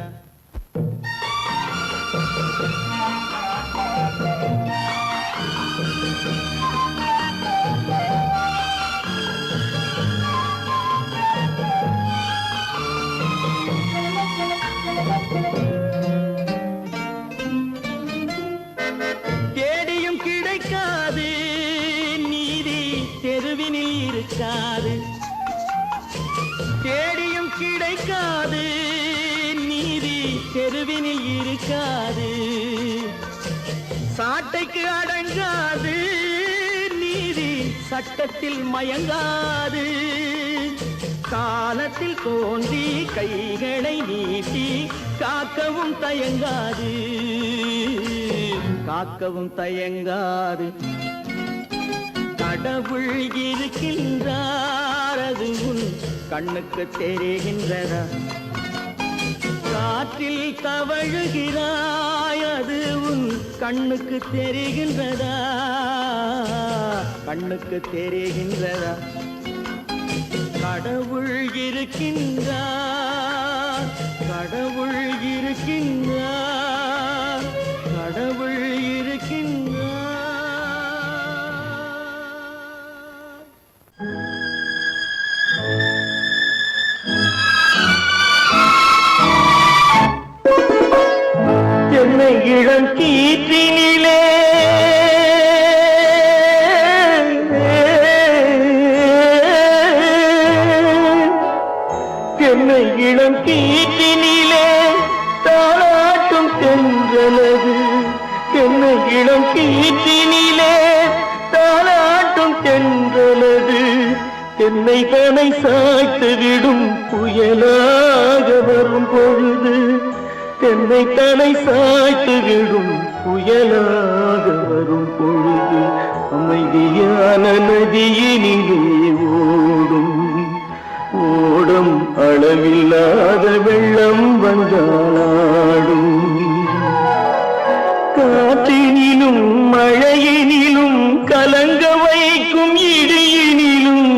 தேடியும் கிடைக்காது நீதி தெருவினில் இருக்காது, தேடியும் கிடைக்காது நீதி தெருவினில் இருக்காது. சாட்டைக்கு அடங்காது நீதி சட்டத்தில் மயங்காது. காலத்தில் தோன்றி கைகளை நீட்டி காக்கவும் தயங்காது, காக்கவும் தயங்காது. கடவுள் இருக்கின்றார், அது உன் கண்ணுக்கு தெரிகின்றதா? காற்றில் தவழுகிறாய், அது உன் கண்ணுக்கு தெரிகின்றதா, கண்ணுக்கு தெரிகின்றதா? கடவுள் இருக்கின்றார், கடவுள் இருக்கின்றார், கடவுள் இருக்கின்றார். என்னை இளம் கீற்றினிலே என்னை இளம் கீற்றினிலே தாளாட்டும் தென்றலது, என்னை இளம் கீற்றினிலே தாளாட்டும் தென்றலது. என்னை தனை சாய்த்து விடும் புயலாக வரும் பொழுது, என்னை தனை சாய்த்து விடும் புயலாக வரும் பொழுது, அமைதியான நதியினிலே ஓடும் ஓடும் அளவில்லாத வெள்ளம் வந்தாடும். காற்றினிலும் மழையினிலும் கலங்க வைக்கும் இடியினிலும்,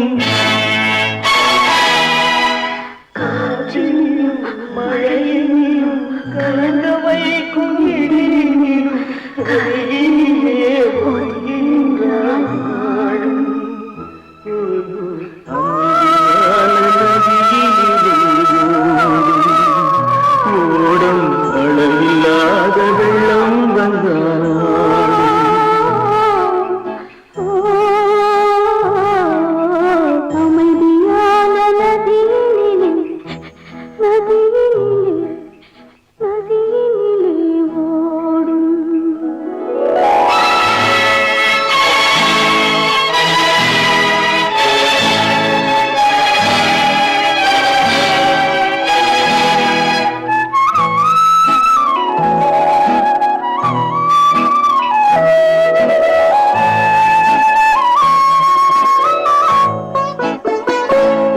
காற்றினிலும் மழையினிலும் கலங்க வைக்கும் இடியினிலும் கரையினிலே ஒழுகின்றான் நாடும். ஓடும் அளவில்லாத வெள்ளம் அமைதியான நதியினிலே நதியினிலே நதியினிலே ஓடும்.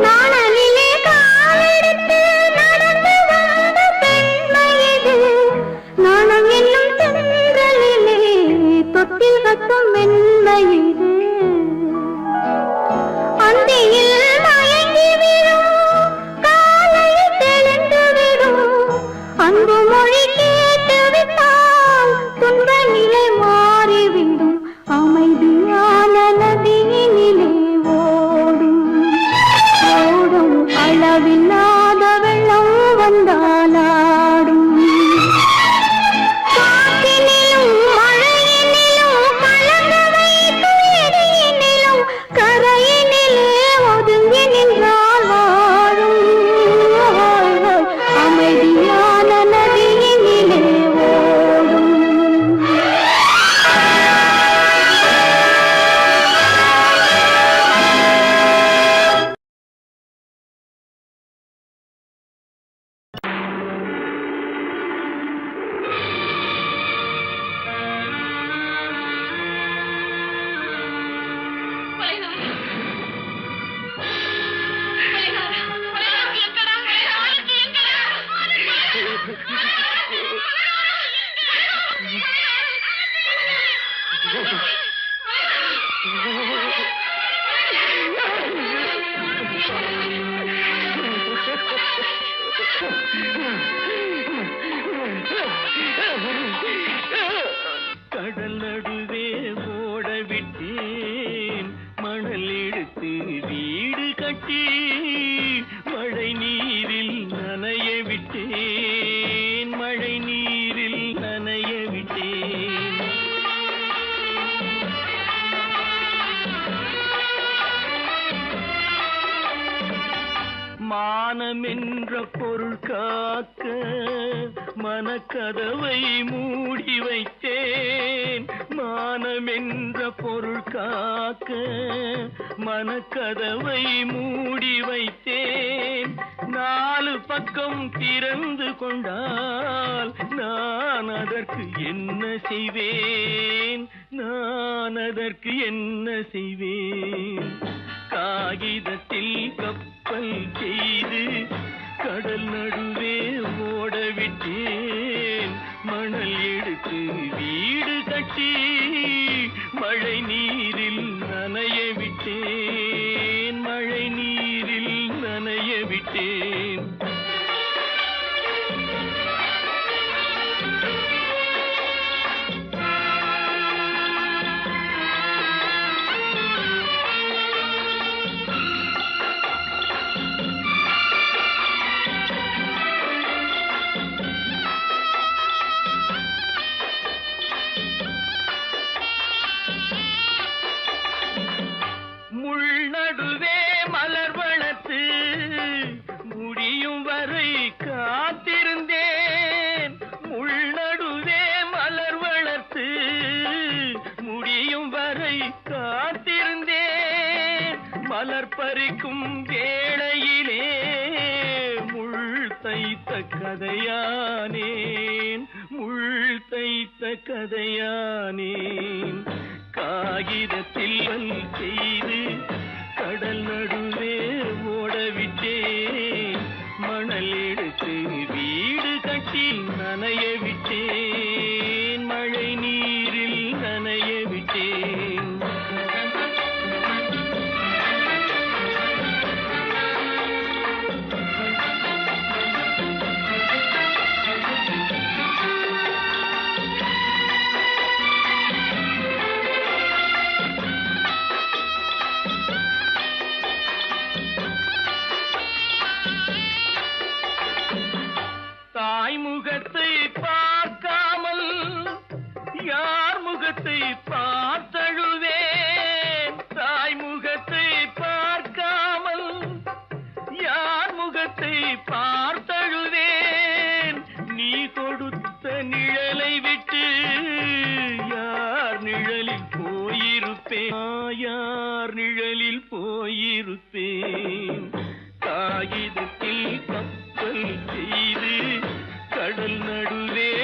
நாணலிலே காலெடுத்து நடந்து வந்த பெண்மை இது, நாணம் என்னும் தென்றலிலே தொட்டில் கட்டும் மென்மை இது. அந்தியில் மயங்கி விடும், காலையில் தெளிந்து விடும், அன்பு மொழி கேட்டு விட்டால் துன்ப நிலை மாறிவிடும். அமைதியான நதியினிலே ஓடும் ஓடும் அளவில்லாத வெள்ளம் வந்தாலாடும். காற்றினிலும் மழையினிலும் கலங்க வைக்கும் இடியினிலும் கரையினிலே ஒதுங்கி நின்றால் வாழும். அமைதியான நதியினிலே கடல் நடுவே ஓட விட்டேன் மணல் எடுத்து வீடு கட்டி மழை நீரில் நனைய விட்டேன் மழை நீரில் நனைய விட்டேன் மானம் என்ற பொருள் காக்க மனக்கதவை மூடி வைத்தேன் மானம் என்ற பொருள் காக்க மனக்கதவை மூடி வைத்தேன் நாலு பக்கம் திறந்து கொண்டால் நான் அதற்கு என்ன செய்வேன் நான் அதற்கு என்ன செய்வேன் காகிதத்தில் கப்பல் செய்து கடல் நடுவே ஓட விட்டேன் மணல் எடுத்து வீடு கட்டி மழை நீரில் நனைய விட்டேன் மழை நீரில் நனைய விட்டேன் நடுவே மலர் வளர்த்து முடியும் வரை காத்திருந்தேன் முள்நடுவே மலர் வளர்த்து முடியும் வரை காத்திருந்தேன் மலர் பறிக்கும் வேளையிலே முள் தைத்த கதையானேன் முள் தைத்த கதையானேன் காகிதத்தில் செய்து கடல் நடுவே ஓடவிட்டேன் மணல் எடுத்து வீடு கட்டி நனைய விட்டேன் மழை நீரில் நனைய விட்டேன் தாய் முகத்தை பார்க்காமல் யார் முகத்தை பார்த்தழுவேன் தாய் முகத்தை பார்க்காமல் யார் முகத்தை பார்த்தழுவேன் நீ கொடுத்த நிழலை விட்டு யார் நிழலில் போயிருப்பேன் யார் நிழலில் போயிருப்பேன் காகிதத்தில் கப்பல் செய்து கடல் நடுவே